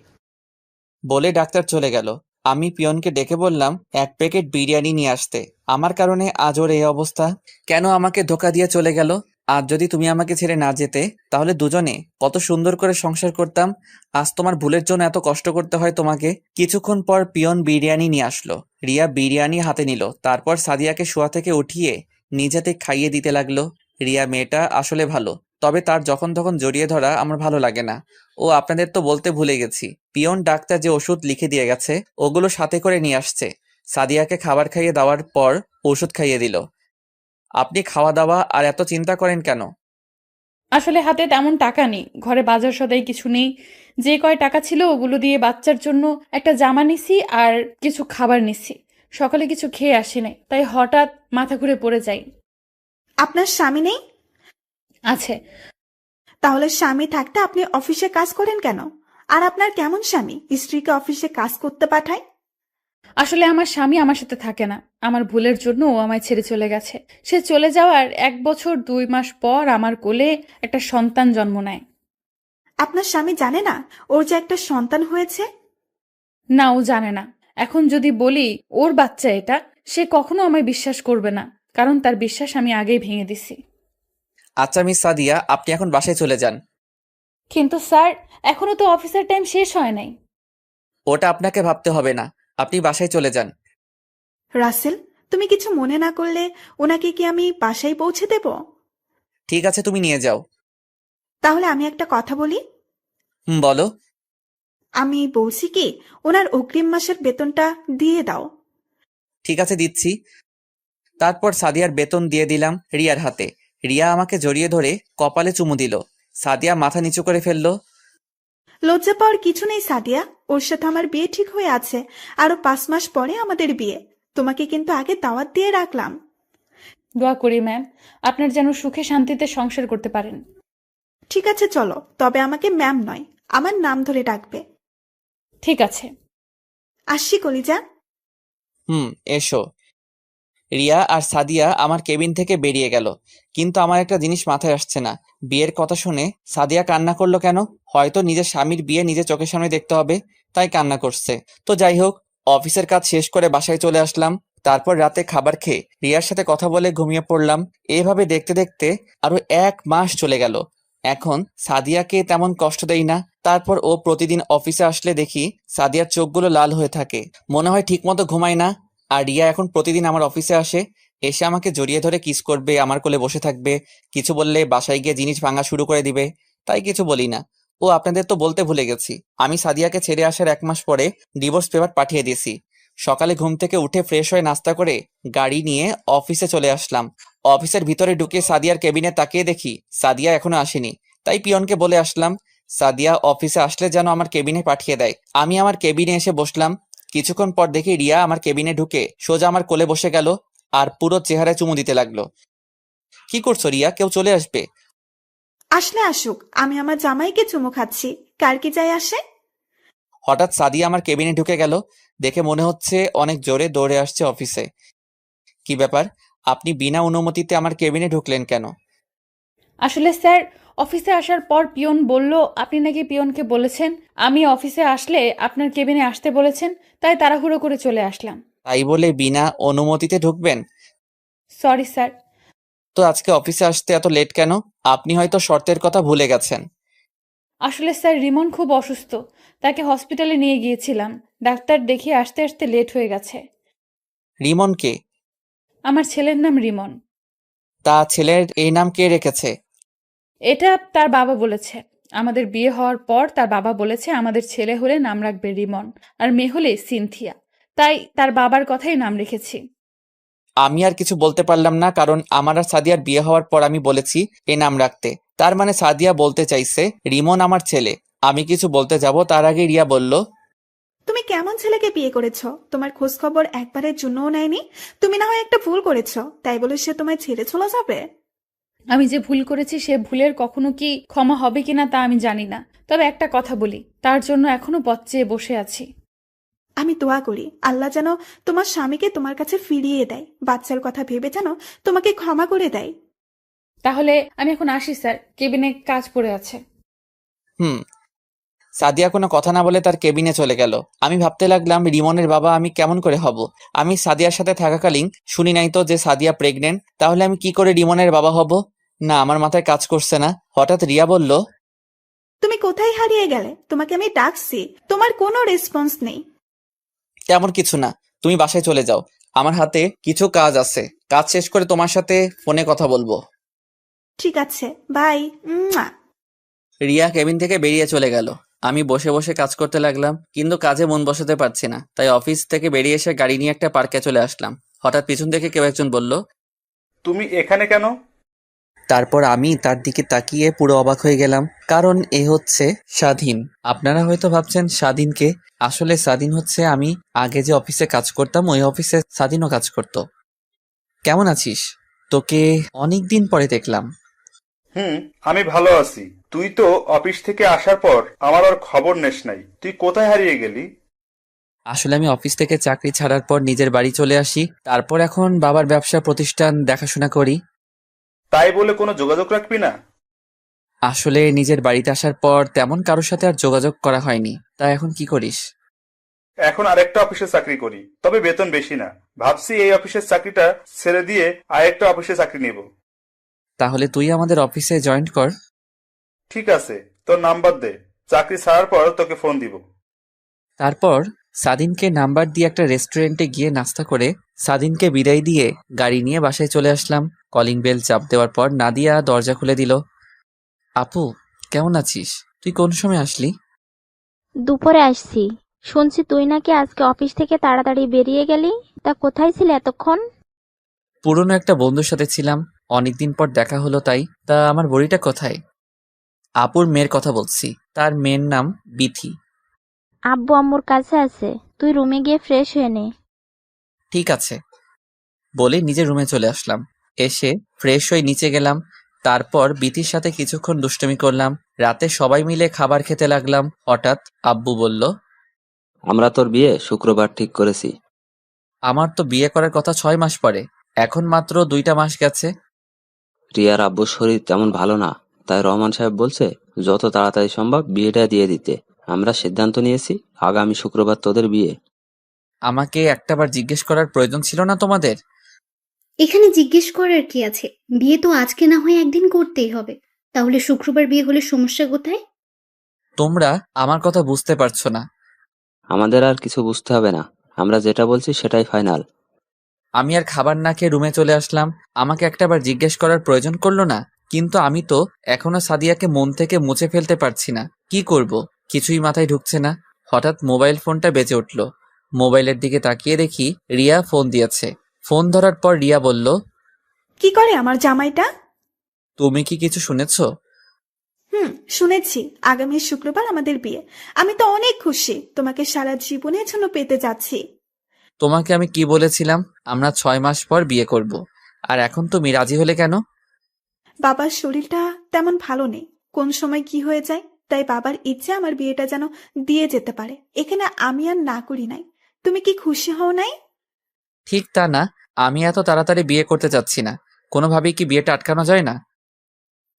Speaker 1: বলে ডাক্তার চলে গেল। আমি পিয়নকে ডেকে বললাম 1 প্যাকেট বিরিয়ানি নিয়ে আসতে। আমার কারণে আজ ওর এই অবস্থা। কেন আমাকে ধোকা দিয়ে চলে গেল? আজ যদি তুমি আমাকে ছেড়ে না যেতে, তাহলে দুজনে কত সুন্দর করে সংসার করতাম। আজ তোমার ভুলের জন্য এত কষ্ট করতে হয় তোমাকে। কিছুক্ষণ পর পিয়ন বিরিয়ানি নিয়ে আসলো। রিয়া বিরিয়ানি হাতে নিল, তারপর সাদিয়াকে শোয়া থেকে উঠিয়ে নিজেতে খাইয়ে দিতে লাগলো। রিয়া মেয়েটা আসলে ভালো, তবে তার যখন তখন জড়িয়ে ধরা আমার ভালো লাগে না। ও আপনাদের তো বলতে ভুলে গেছি, পিয়ন ডাক্তার যে ওষুধ লিখে দিয়ে গেছে ওগুলো সাথে করে নিয়ে আসছে। সাদিয়াকে খাবার খাইয়ে দেওয়ার পর ওষুধ খাইয়ে দিল। আপনি খাওয়া দাওয়া আর এত চিন্তা করেন কেন?
Speaker 2: আসলে হাতে তেমন টাকা নেই, ঘরে বাজার সদাই কিছু নেই। যে কয় টাকা ছিল ওগুলো দিয়ে বাচ্চার জন্য একটা জামা নিছি আর কিছু খাবার নিছি। সকালে কিছু খেয়ে আসি নাই, তাই হঠাৎ মাথা ঘুরে পড়ে যাই।
Speaker 5: আপনার স্বামী নেই?
Speaker 2: আছে।
Speaker 5: তাহলে স্বামী থাকতে আপনি অফিসে কাজ করেন কেন? আর আপনার কেমন স্বামী স্ত্রীকে অফিসে কাজ করতে পাঠায়?
Speaker 2: আসলে আমার স্বামী আমার সাথে থাকে না, আমার ভুলের জন্য ও আমায় ছেড়ে চলে গেছে। সে চলে যাওয়ার 1 বছর 2 মাস পর আমার কোলে একটা সন্তান জন্ম নেয়।
Speaker 5: আপনার স্বামী জানে না ওর যে একটা সন্তান হয়েছে?
Speaker 2: না, ও জানে না। এখন যদি বলি ওর বাচ্চা এটা, সে কখনো আমায় বিশ্বাস করবে না, কারণ তার বিশ্বাস আমি আগেই ভেঙে দিছি।
Speaker 1: আচ্ছা মিস সাদিয়া, আপনি এখন বাসায় চলে যান।
Speaker 2: কিন্তু স্যার, এখনো তো অফিসের টাইম শেষ হয় নাই।
Speaker 1: ওটা আপনাকে ভাবতে হবে না, আপনি বাসায় চলে যান।
Speaker 5: রাসেল, তুমি কিছু মনে না করলে ওনাকে কি আমি বাসায় পৌঁছে দেব?
Speaker 1: ঠিক আছে, তুমি নিয়ে যাও।
Speaker 5: তাহলে আমি একটা কথা বলি।
Speaker 1: বলো।
Speaker 5: আমি বলছি কি, ওনার অগ্রিম মাসের বেতনটা দিয়ে দাও।
Speaker 1: ঠিক আছে, দিচ্ছি। তারপর সাদিয়ার বেতন দিয়ে দিলাম রিয়ার হাতে। রিয়া আমাকে জড়িয়ে ধরে কপালে চুমু দিল। সাদিয়া মাথা নিচু করে ফেললো।
Speaker 5: লজ্জা পাওয়ার কিছু নেই সাদিয়া, ওর সাথে আমার বিয়ে ঠিক হয়ে আছে। আরো 5 মাস পরে আমাদের বিয়ে। তোমাকে কিন্তু আগে দাওয়াত দিয়ে রাখলাম।
Speaker 2: দোয়া করি ম্যাম, আপনার যেন সুখে শান্তিতে সংসার করতে পারেন।
Speaker 5: ঠিক আছে চলো, তবে আমাকে ম্যাম নয়, আমার নাম ধরে ডাকবে।
Speaker 2: ঠিক আছে।
Speaker 5: আসছি কলিজা।
Speaker 1: এসো। রিয়া আর সাদিয়া আমার কেবিন থেকে বেরিয়ে গেল, কিন্তু আমার একটা জিনিস মাথায় আসছে না। বিয়ের কথা শুনে সাদিয়া কান্না করলো কেন? হয়তো নিজের স্বামীর বিয়ে নিজের চোখের সামনে দেখতে হবে, তাই কান্না করছে। তো যাই হোক, অফিসের কাজ শেষ করে বাসায় চলে আসলাম। তারপর রাতে খাবার খেয়ে রিয়ার সাথে কথা বলে ঘুমিয়ে পড়লাম। এভাবে দেখতে দেখতে আরো 1 মাস চলে গেল। এখন সাদিয়াকে তেমন কষ্ট দেই না। তারপর ও প্রতিদিন অফিসে আসলে দেখি সাদিয়ার চোখগুলো লাল হয়ে থাকে, মনে হয় ঠিকমতো ঘুমায় না। আর রিয়া এখন প্রতিদিন আমার অফিসে আসে, এসে আমাকে জড়িয়ে ধরে কিস করবে, আমার কোলে বসে থাকবে। কিছু বললে বাসায় গিয়ে জিনিস ভাঙা শুরু করে দিবে, তাই কিছু বলি না। ও আপনাদের তো বলতে ভুলে গেছি, আমি সাদিয়াকে ছেড়ে আসার 1 মাস পরে ডিভোর্স পেপার পাঠিয়ে দিয়েছি। সকালে ঘুম থেকে উঠে ফ্রেশ হয়ে নাস্তা করে গাড়ি নিয়ে অফিসে চলে আসলাম। অফিসের ভিতরে ঢুকে সাদিয়ার কেবিনে তাকিয়ে দেখি সাদিয়া এখনো আসেনি, তাই পিয়নকে বলে আসলাম সাদিয়া অফিসে আসলে যেন আমার কেবিনে পাঠিয়ে দেয়। আমি আমার কেবিনে এসে বসলাম। কিছুক্ষণ পর দেখি রিয়া আমার কেবিনে ঢুকে সোজা আমার কোলে বসে গেল আর পুরো চেহারায় চুমু দিতে লাগলো। কি করছো রিয়া? কেউ চলে আসবে।
Speaker 5: আসলে আসুক, আমি আমার জামাইকে চুমু খাচ্ছি, কার কি যায় আসে।
Speaker 1: হঠাৎ সাদিয়া আমার কেবিনে ঢুকে গেল, দেখে মনে হচ্ছে অনেক জোরে দৌড়ে আসছে অফিসে। কি ব্যাপার, আপনি বিনা অনুমতিতে আমার কেবিনে ঢুকলেন কেন?
Speaker 2: আসলে স্যার, অফিসে আসার পর পিয়ন বলল আপনি নাকি পিয়নকে বলেছেন আমি অফিসে আসলে আপনার কেবিনে আসতে বলেছেন, তাই তাড়াহুড়ো করে চলে আসলাম।
Speaker 1: তাই বলে বিনা অনুমতিতে ঢুকবেন?
Speaker 2: Sorry sir.
Speaker 1: তো আজকে অফিসে আসতে এত লেট কেন? আপনি হয়তো শর্তের কথা ভুলে গেছেন।
Speaker 2: আসলে স্যার, রিমন খুব অসুস্থ, তাকে হসপিটালে নিয়ে গিয়েছিলাম। ডাক্তার দেখিয়ে আসতে আসতে লেট হয়ে গেছে।
Speaker 1: রিমন কে?
Speaker 2: আমার ছেলের নাম রিমন।
Speaker 1: তা ছেলের এই নাম কে রেখেছে?
Speaker 2: এটা তার বাবা বলেছে। আমাদের বিয়ে হওয়ার পর তার বাবা বলেছে আমাদের ছেলে হলে নাম রাখবে রিমন, আর মেয়ে হলে সিনথিয়া। তাই তার বাবার কথাই নাম রেখেছি।
Speaker 1: আমি আর কিছু বলতে পারলাম না, কারণ আমার আর সাদিয়ার বিয়ে হওয়ার পর আমি বলেছি এ নাম রাখতে। তার মানে সাদিয়া বলতে চাইছে রিমন আমার ছেলে। আমি কিছু বলতে যাব তার আগে রিয়া বলল,
Speaker 5: তুমি কেমন ছেলেকে বিয়ে করেছো? তোমার খোঁজ খবর একবারের জন্যও নেয়নি। তুমি না হয় একটা ভুল করেছো, তাই বলে সে তোমায় ছেড়ে চলে যাবে?
Speaker 2: আমি যে ভুল করেছি সে ভুলের কখনো কি ক্ষমা হবে কিনা তা আমি জানি না, তবে একটা কথা বলি, তার জন্য এখনো পথ চেয়ে বসে আছি।
Speaker 5: আমি দোয়া করি আল্লাহ যেন তোমার স্বামীকে তোমার কাছে ফিরিয়ে দেয়, বাচ্চার কথা ভেবে যেন তোমাকে ক্ষমা করে দেয়।
Speaker 2: তাহলে আমি এখন আসি স্যার, কেবিনে কাজ পড়ে আছে।
Speaker 1: সাদিয়া কোনো কথা না বলে তার কেবিনে চলে গেল। আমি ভাবতে লাগলাম রিমনের বাবা আমি কেমন করে হব। আমি সাদিয়ার সাথে থাকাকালীন শুনি নাই তো যে সাদিয়া প্রেগনেন্ট, তাহলে আমি কি করে রিমনের বাবা হব? না, আমার মাথায় কাজ করছে না। হঠাৎ রিয়া বলল,
Speaker 5: তুমি কোথায় হারিয়ে গেলে? তোমাকে আমি ডাকছি, তোমার কোনো রেসপন্স নেই।
Speaker 1: তেমন কিছু না, তুমি বাসায় চলে যাও। আমার হাতে কিছু কাজ আছে, কাজ শেষ করে তোমার সাথে ফোনে কথা বলবো।
Speaker 5: ঠিক আছে, বাই।
Speaker 1: রিয়া কেবিন থেকে বেরিয়ে চলে গেল। আমি বসে বসে কাজ করতে লাগলাম, কিন্তু কাজে মন বসাতে পারছি না। তাই অফিস থেকে বেরিয়ে এসে গাড়ি নিয়ে একটা পার্কে চলে আসলাম। হঠাৎ পিছন থেকে কেউ একজন বলল।
Speaker 4: তুমি এখানে কেন?
Speaker 1: তারপর আমি তার দিকে তাকিয়ে পুরো অবাক হয়ে গেলাম, কারণ এ হচ্ছে স্বাধীন। আপনারা হয়তো ভাবছেন স্বাধীনকে, আসলে স্বাধীন হচ্ছে আমি আগে যে অফিসে কাজ করতাম ওই অফিসে স্বাধীনও কাজ করত। কেমন আছিস? তোকে অনেক দিন পরে দেখলাম।
Speaker 4: আমি ভালো আছি। তুই তো অফিস থেকে আসার পর আমার আর খবর নেস নাই। তুই কোথায় হারিয়ে গেলি?
Speaker 1: আসলে আমি অফিস থেকে চাকরি ছাড়ার পর নিজের বাড়ি চলে আসি, তারপর এখন বাবার ব্যবসা প্রতিষ্ঠান দেখাশোনা করি।
Speaker 4: তাই বলে কোনো যোগাযোগ রাখবি না?
Speaker 1: আসলে নিজের বাড়িতে আসার পর তেমন কারোর সাথে আর যোগাযোগ করা হয়নি। তা এখন কি করিস?
Speaker 4: এখন আরেকটা অফিসে চাকরি করি, তবে বেতন বেশি না। ভাবছি এই অফিসের চাকরিটা ছেড়ে দিয়ে আরেকটা অফিসে চাকরি নেব।
Speaker 1: তাহলে তুই আমাদের অফিসে জয়েন কর।
Speaker 4: ঠিক আছে, তোর নাম্বার দে। চাকরি ছাড়ার পর তোকে ফোন দিব।
Speaker 1: তারপর সাদিনকে নাম্বার দিয়ে একটা রেস্টুরেন্টে গিয়ে নাস্তা করে সাদিনকে বিদায় দিয়ে গাড়ি নিয়ে বাসায় চলে আসলাম। কলিং বেল চাপ দেওয়ার পর নাদিয়া দরজা খুলে দিল। আপু, কেমন আছিস? তুই কোন সময় আসলি?
Speaker 8: দুপুরে আসছি। শুনছি তুই নাকি আজকে অফিস থেকে তাড়াতাড়ি বেরিয়ে গেলি। তা কোথায় ছিলে এতক্ষণ?
Speaker 1: পুরনো একটা বন্ধুর সাথে ছিলাম, অনেকদিন পর দেখা হলো তাই। তা আমার বড়িটা কোথায়? আপুর মেয়ের কথা বলছি, তার মেয়ের নাম বিথি।
Speaker 8: আব্বু আম্মুর কাছে আছে, তুই রুমে গিয়ে ফ্রেশ হয়ে নে।
Speaker 1: ঠিক আছে বলে নিজের রুমে চলে আসলাম। এসে ফ্রেশ হয়ে নিচে গেলাম। তারপর বিথির সাথে কিছুক্ষণ দুষ্টুমি করলাম। রাতে সবাই মিলে খাবার খেতে লাগলাম। হঠাৎ আব্বু বলল।
Speaker 9: আমরা তোর বিয়ে শুক্রবার ঠিক করেছি।
Speaker 1: আমার তো বিয়ে করার কথা 6 মাস পরে, এখন মাত্র 2টা মাস গেছে।
Speaker 9: রিয়ার আব্বুর শরীর তেমন ভালো না, তাই রহমান সাহেব বলছে যত তাড়াতাড়ি সম্ভব বিয়েটা দিয়ে দিতে। আমরা সিদ্ধান্ত নিয়েছি আগামী শুক্রবার তোদের বিয়ে।
Speaker 1: আমাকে একটাবার জিজ্ঞেস করার প্রয়োজন ছিল না তোমাদের?
Speaker 6: এখানে জিজ্ঞেস করার কি আছে? বিয়ে তো আজকে না হয় একদিন করতেই হবে। তাহলে শুক্রবার বিয়ে হলে সমস্যা কোথায়?
Speaker 1: তোমরা আমার কথা বুঝতে পারছো না।
Speaker 9: আমাদের আর কিছু বুঝতে হবে না, আমরা যেটা বলছি সেটাই ফাইনাল।
Speaker 1: আমি আর খাবার না খেয়ে রুমে চলে আসলাম। আমাকে একটাবার জিজ্ঞেস করার প্রয়োজন করলো না, কিন্তু আমি তো এখনো সাদিয়াকে মন থেকে মুছে ফেলতে পারছি না। কি করব কিছুই মাথায় ঢুকছে না। হঠাৎ মোবাইল ফোনটা বেজে উঠল। মোবাইলের দিকে তাকিয়ে দেখি রিয়া ফোন দিয়েছে। ফোন ধরার পর রিয়া বলল।
Speaker 5: কি করে আমার জামাইটা?
Speaker 1: তুমি কি কিছু শুনেছো?
Speaker 5: শুনেছি। আগামী শুক্রবার আমাদের বিয়ে। আমি তো অনেক খুশি, তোমাকে সারা জীবনের জন্য পেতে যাচ্ছি।
Speaker 1: তোমাকে আমি কি বলেছিলাম? আমরা 6 মাস পর বিয়ে করব। আর এখন তুমি রাজি হলে কেন?
Speaker 5: বাবার শরীরটা তেমন ভালো নেই, কোন সময় কি হয়ে যায়। তাই বাবার ইচ্ছে আমার বিয়েটা যেন দিয়ে যেতে পারে। এখানে আমি আর না করি নাই। তুমি কি খুশি হও নাই?
Speaker 1: ঠিক তা না, আমি এত তাড়াতাড়ি বিয়ে করতে চাচ্ছি না। কোনোভাবেই কি বিয়েটা আটকানো যায় না?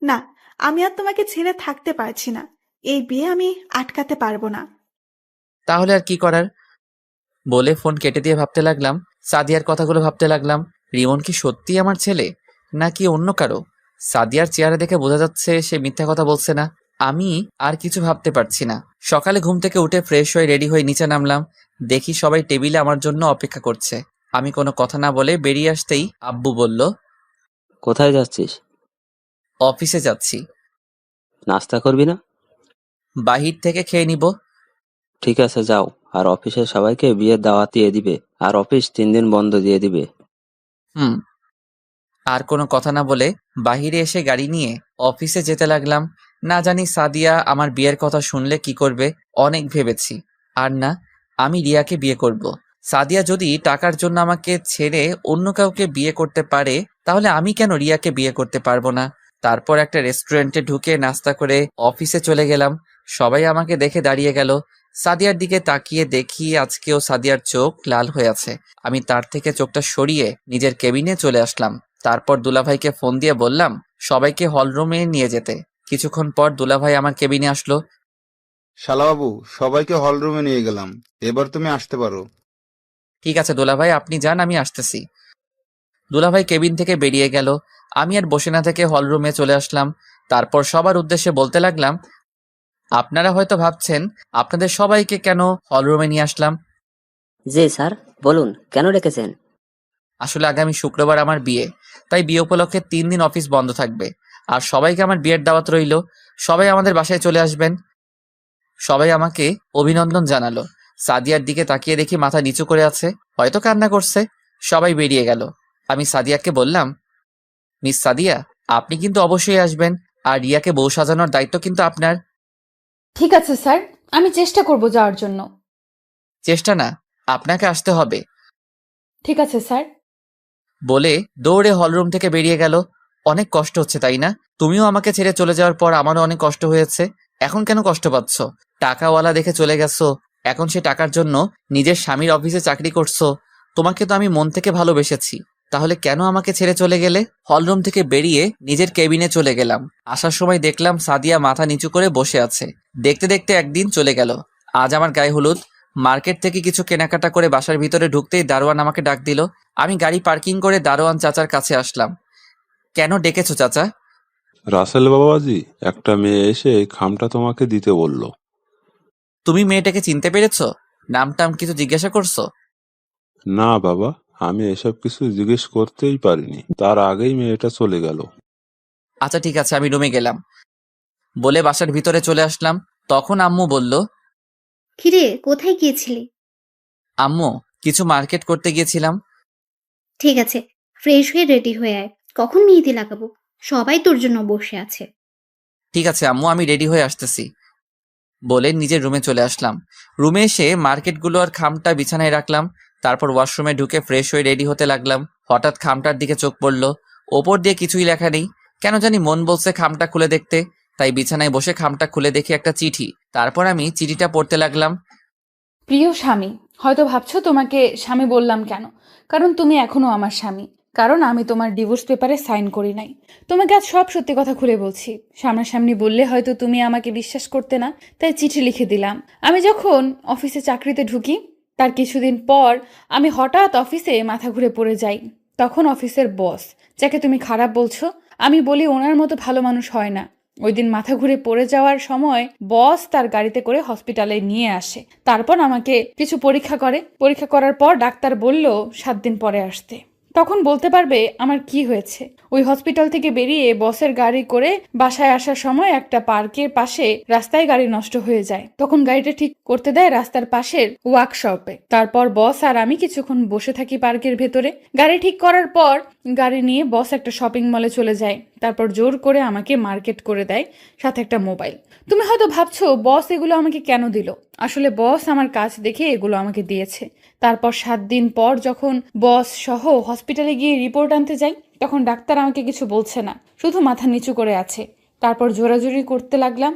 Speaker 5: না, আমি আর তোমাকে ছেড়ে থাকতে পারছি না। এই বিয়ে আমি আটকাতে পারবো না।
Speaker 1: তাহলে আর কি করার? বলে ফোন কেটে দিয়ে ভাবতে লাগলাম, সাদিয়ার কথাগুলো ভাবতে লাগলাম। রিমন কি সত্যি আমার ছেলে, নাকি অন্য কারো? সাদিয়ার চেহারা দেখে বোঝা যাচ্ছে সে মিথ্যা কথা বলছে না। আমি আর কিছু ভাবতে পারছি না। সকালে ঘুম থেকে উঠে ফ্রেশ হয়ে রেডি হয়ে নিচে নামলাম। দেখি সবাই টেবিলে আমার জন্য অপেক্ষা করছে। আমি কোনো কথা না বলে বেরিয়ে আসতেই আব্বু বলল।
Speaker 9: কোথায় যাচ্ছিস?
Speaker 1: অফিসে যাচ্ছি।
Speaker 9: নাস্তা করবি না?
Speaker 1: বাহির থেকে খেয়ে নিব।
Speaker 9: ঠিক আছে যাও, আর অফিসের সবাইকে বিয়ের দাওয়াত দিয়ে দিবে, আর অফিস 3 দিন বন্ধ দিয়ে দিবে।
Speaker 1: হুম। আর কোনো কথা না বলে বাহিরে এসে গাড়ি নিয়ে অফিসে যেতে লাগলাম। না জানি সাদিয়া আমার বিয়ের কথা শুনলে কি করবে। অনেক ভেবেছি, আর না, আমি রিয়াকে বিয়ে করব। সাদিয়া যদি টাকার জন্য আমাকে ছেড়ে অন্য কাউকে বিয়ে করতে পারে, তাহলে আমি কেন রিয়াকে বিয়ে করতে পারবো না? তারপর একটা রেস্টুরেন্টে ঢুকে নাস্তা করে অফিসে চলে গেলাম। সবাই আমাকে দেখে দাঁড়িয়ে গেল। সাদিয়ার দিকে তাকিয়ে দেখি আজকেও সাদিয়ার চোখ লাল হয়ে আছে। আমি তার থেকে চোখটা সরিয়ে নিজের কেবিনে চলে আসলাম। তারপর দুলাভাইকে ফোন দিয়ে বললাম সবাইকে হলরুমে নিয়ে যেতে। কিছুক্ষণ পর দুলাভাই আমার কেবিনে আসলো।
Speaker 4: শালাবাবু, সবাইকে হলরুমে নিয়ে গেলাম। এবার তুমি আসতে পারো।
Speaker 1: ঠিক আছে দুলাভাই, আপনি যান, আমি আসতেছি। দুলাভাই কেবিন থেকে বেরিয়ে গেল। আমি আর বসে না থেকে হলরুমে চলে আসলাম। তারপর সবার উদ্দেশ্যে বলতে লাগলাম, আপনারা হয়তো ভাবছেন আপনাদের সবাইকে কেন হলরুমে নিয়ে আসলাম।
Speaker 7: জি স্যার, বলুন কেন ডেকেছেন?
Speaker 1: আসলে আগামী শুক্রবার আমার বিয়ে, তাই বিয়ে উপলক্ষে 3 দিন অফিস বন্ধ থাকবে। আর সবাইকে আমার বিয়ের দাওয়াত রইল। সবাই আমাদের বাসায় চলে আসবেন। সবাই আমাকে অভিনন্দন জানালো। সাদিয়ার দিকে তাকিয়ে দেখি মাথা নিচু করে আছে, হয়তো কান্না করছে। সবাই বেরিয়ে গেল। আমি সাদিয়াকে বললাম, মিস সাদিয়া, আপনি কিন্তু অবশ্যই আসবেন, আর রিয়াকে বউ সাজানোর দায়িত্ব কিন্তু আপনার।
Speaker 2: ঠিক আছে স্যার, আমি চেষ্টা করব যাওয়ার জন্য।
Speaker 1: চেষ্টা না, আপনাকে আসতে হবে
Speaker 2: ঠিক আছে স্যার।
Speaker 1: বলে দৌড়ে হলরুম থেকে বেরিয়ে গেল। অনেক কষ্ট হচ্ছে তাই না? তুমিও আমাকে ছেড়ে চলে যাওয়ার পর আমারও অনেক কষ্ট হয়েছে। এখন কেন কষ্ট পাচ্ছ? টাকাওয়ালা দেখে চলে গেছো, এখন সে টাকার জন্য নিজের স্বামীর অফিসে চাকরি করছো। তোমাকে তো আমি মন থেকে ভালোবেসেছি, তাহলে কেন আমাকে ছেড়ে চলে গেলে? হলরুম থেকে বেরিয়ে নিজের কেবিনে চলে গেলাম। আসার সময় দেখলাম সাদিয়া মাথা নিচু করে বসে আছে। দেখতে দেখতে একদিন চলে গেল। আজ আমার গায়ে হলুদ। মার্কেট থেকে কিছু কেনাকাটা করে বাসার ভিতরে ঢুকতেই দারোয়ান আমাকে ডাক দিল। আমি গাড়ি পার্কিং করে দারোয়ান চাচার কাছে আসলাম। কেন ডেকেছো চাচা?
Speaker 3: রাসেল বাবাজি, একটা মেয়ে এসে এই খামটা তোমাকে দিতে বলল।
Speaker 1: তুমি মেয়েটাকে চিনতে পেরেছো? নাম টাম কিছু জিজ্ঞাসা করছো?
Speaker 3: না বাবা, আমি এসব কিছু জিজ্ঞেস করতেই পারিনি, তার আগেই মেয়েটা চলে গেল।
Speaker 1: আচ্ছা ঠিক আছে, আমি রুমে গেলাম বলে বাসার ভিতরে চলে আসলাম। তখন আম্মু বলল,
Speaker 6: কিরে, কোথায় গিয়েছিলি?
Speaker 1: আম্মু, কিছু মার্কেট করতে গিয়েছিলাম।
Speaker 6: ঠিক আছে, ফ্রেশ হয়ে রেডি হয়ে আয়, কখন মেহেদি লাগাবো? সবাই তোর জন্য বসে আছে।
Speaker 1: ঠিক আছে আম্মু, আমি রেডি হয়ে আসতেছি বলে নিজের রুমে চলে আসলাম। রুমে এসে মার্কেটগুলো আর খামটা বিছানায় রাখলাম। তারপর ওয়াশরুমে ঢুকে ফ্রেশ হয়ে রেডি হতে লাগলাম। হঠাৎ খামটার দিকে চোখ পড়ল। ওপর দিয়ে কিছুই লেখা নেই। কেন জানি মন বলছে খামটা খুলে দেখতে, তাই বিছানায় বসে খামটা খুলে দেখি একটা চিঠি। তারপর আমি চিঠিটা পড়তে লাগলাম।
Speaker 2: প্রিয় স্বামী, হয়তো ভাবছো তোমাকে স্বামী বললাম কেন, কারণ তুমি এখনো আমার স্বামী। কারণ আমি তোমার ডিভোর্স পেপারে সাইন করি নাই। তোমাকে আজ সব সত্যি কথা খুলে বলছি। সামনাসামনি বললে হয়তো তুমি আমাকে বিশ্বাস করতে না, তাই চিঠি লিখে দিলাম। আমি যখন অফিসে চাকরিতে ঢুকি, তার কিছুদিন পর আমি হঠাৎ অফিসে মাথা ঘুরে পড়ে যাই। তখন অফিসের বস, যাকে তুমি খারাপ বলছো, আমি বলি ওনার মতো ভালো মানুষ হয় না। ওই দিন মাথা ঘুরে পড়ে যাওয়ার সময় বস তার গাড়িতে করে হসপিটালে নিয়ে আসে। তারপর আমাকে কিছু পরীক্ষা করে। পরীক্ষা করার পর ডাক্তার বলল 7 দিন পরে আসতে। তখন বলতে পারবে আমার কি হয়েছে। ওই হসপিটাল থেকে বেরিয়ে বসের গাড়ি করে বাসায় আসার সময় একটা পার্কের পাশে রাস্তায় গাড়ি নষ্ট হয়ে যায়। তখন গাড়িটা ঠিক করতে দেয় রাস্তার পাশের ওয়ার্কশপে। তারপর বস আর আমি কিছুক্ষণ বসে থাকি পার্কের ভেতরে। গাড়ি ঠিক করার পর গাড়ি নিয়ে বস একটা শপিং মলে চলে যায়। তারপর জোর করে আমাকে মার্কেট করে দেয়, সাথে একটা মোবাইল। তুমি হয়তো ভাবছো বস এগুলো আমাকে কেন দিল। আসলে বস আমার কাজ দেখে এগুলো আমাকে দিয়েছে। তারপর 7 দিন পর যখন বস সহ হসপিটালে গিয়ে রিপোর্ট আনতে যাই, তখন ডাক্তার আমাকে কিছু বলছে না, শুধু মাথা নিচু করে আছে। তারপর জোরাজোরি করতে লাগলাম।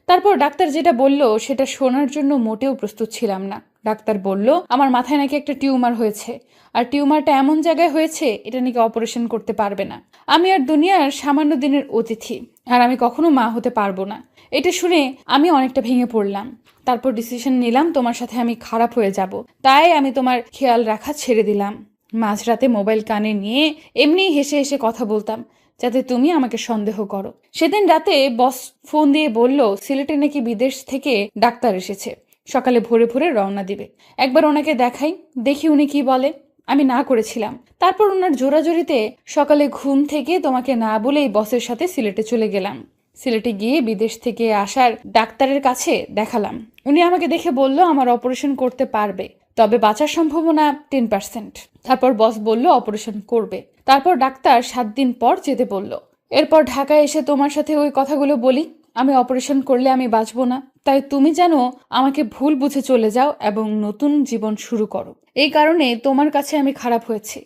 Speaker 2: তারপর ডাক্তার যেটা বলল সেটা শোনার জন্য মোটেও প্রস্তুত ছিলাম না। ডাক্তার বলল আমার মাথায় নাকি একটা টিউমার হয়েছে, আর টিউমারটা এমন জায়গায় হয়েছে এটা নাকি অপারেশন করতে পারবে না। আমি আর দুনিয়ার সামান্য দিনের অতিথি, আর আমি কখনো মা হতে পারবো না। এটা শুনে আমি অনেকটা ভেঙে পড়লাম। তারপর ডিসিশন নিলাম তোমার সাথে আমি খারাপ হয়ে যাব, তাই আমি তোমার খেয়াল রাখা ছেড়ে দিলাম। মাঝরাতে মোবাইল কানে নিয়ে এমনি হেসে হেসে কথা বলতাম, যাতে তুমি আমাকে সন্দেহ করো। সেদিন রাতে বস ফোন দিয়ে বলল সিলেটে নাকি বিদেশ থেকে ডাক্তার এসেছে, সকালে ভোরে ভোরে রওনা দিবে। একবার ওনাকে দেখাই, দেখি উনি কি বলে। আমি না করেছিলাম। তারপর ওনার জোরাজোরিতে সকালে ঘুম থেকে তোমাকে না বলেই বসের সাথে সিলেটে চলে গেলাম। সিলেটে গিয়ে বিদেশ থেকে আসার ডাক্তারের কাছে দেখালাম। উনি আমাকে দেখে বলল আমার অপারেশন করতে পারবে, তবে বাঁচার সম্ভাবনা 10%। তারপর বস বলল অপারেশন করবে। তারপর ডাক্তার 7 দিন পর যেতে বলল। এরপর ঢাকায় এসে তোমার সাথে ওই কথাগুলো বলি, আমি অপারেশন করলে আমি বাঁচবো না, তাই তুমি যেন আমাকে ভুল বুঝে চলে যাও এবং নতুন জীবন শুরু করো। এই কারণে তোমার কাছে আমি খারাপ হয়েছি।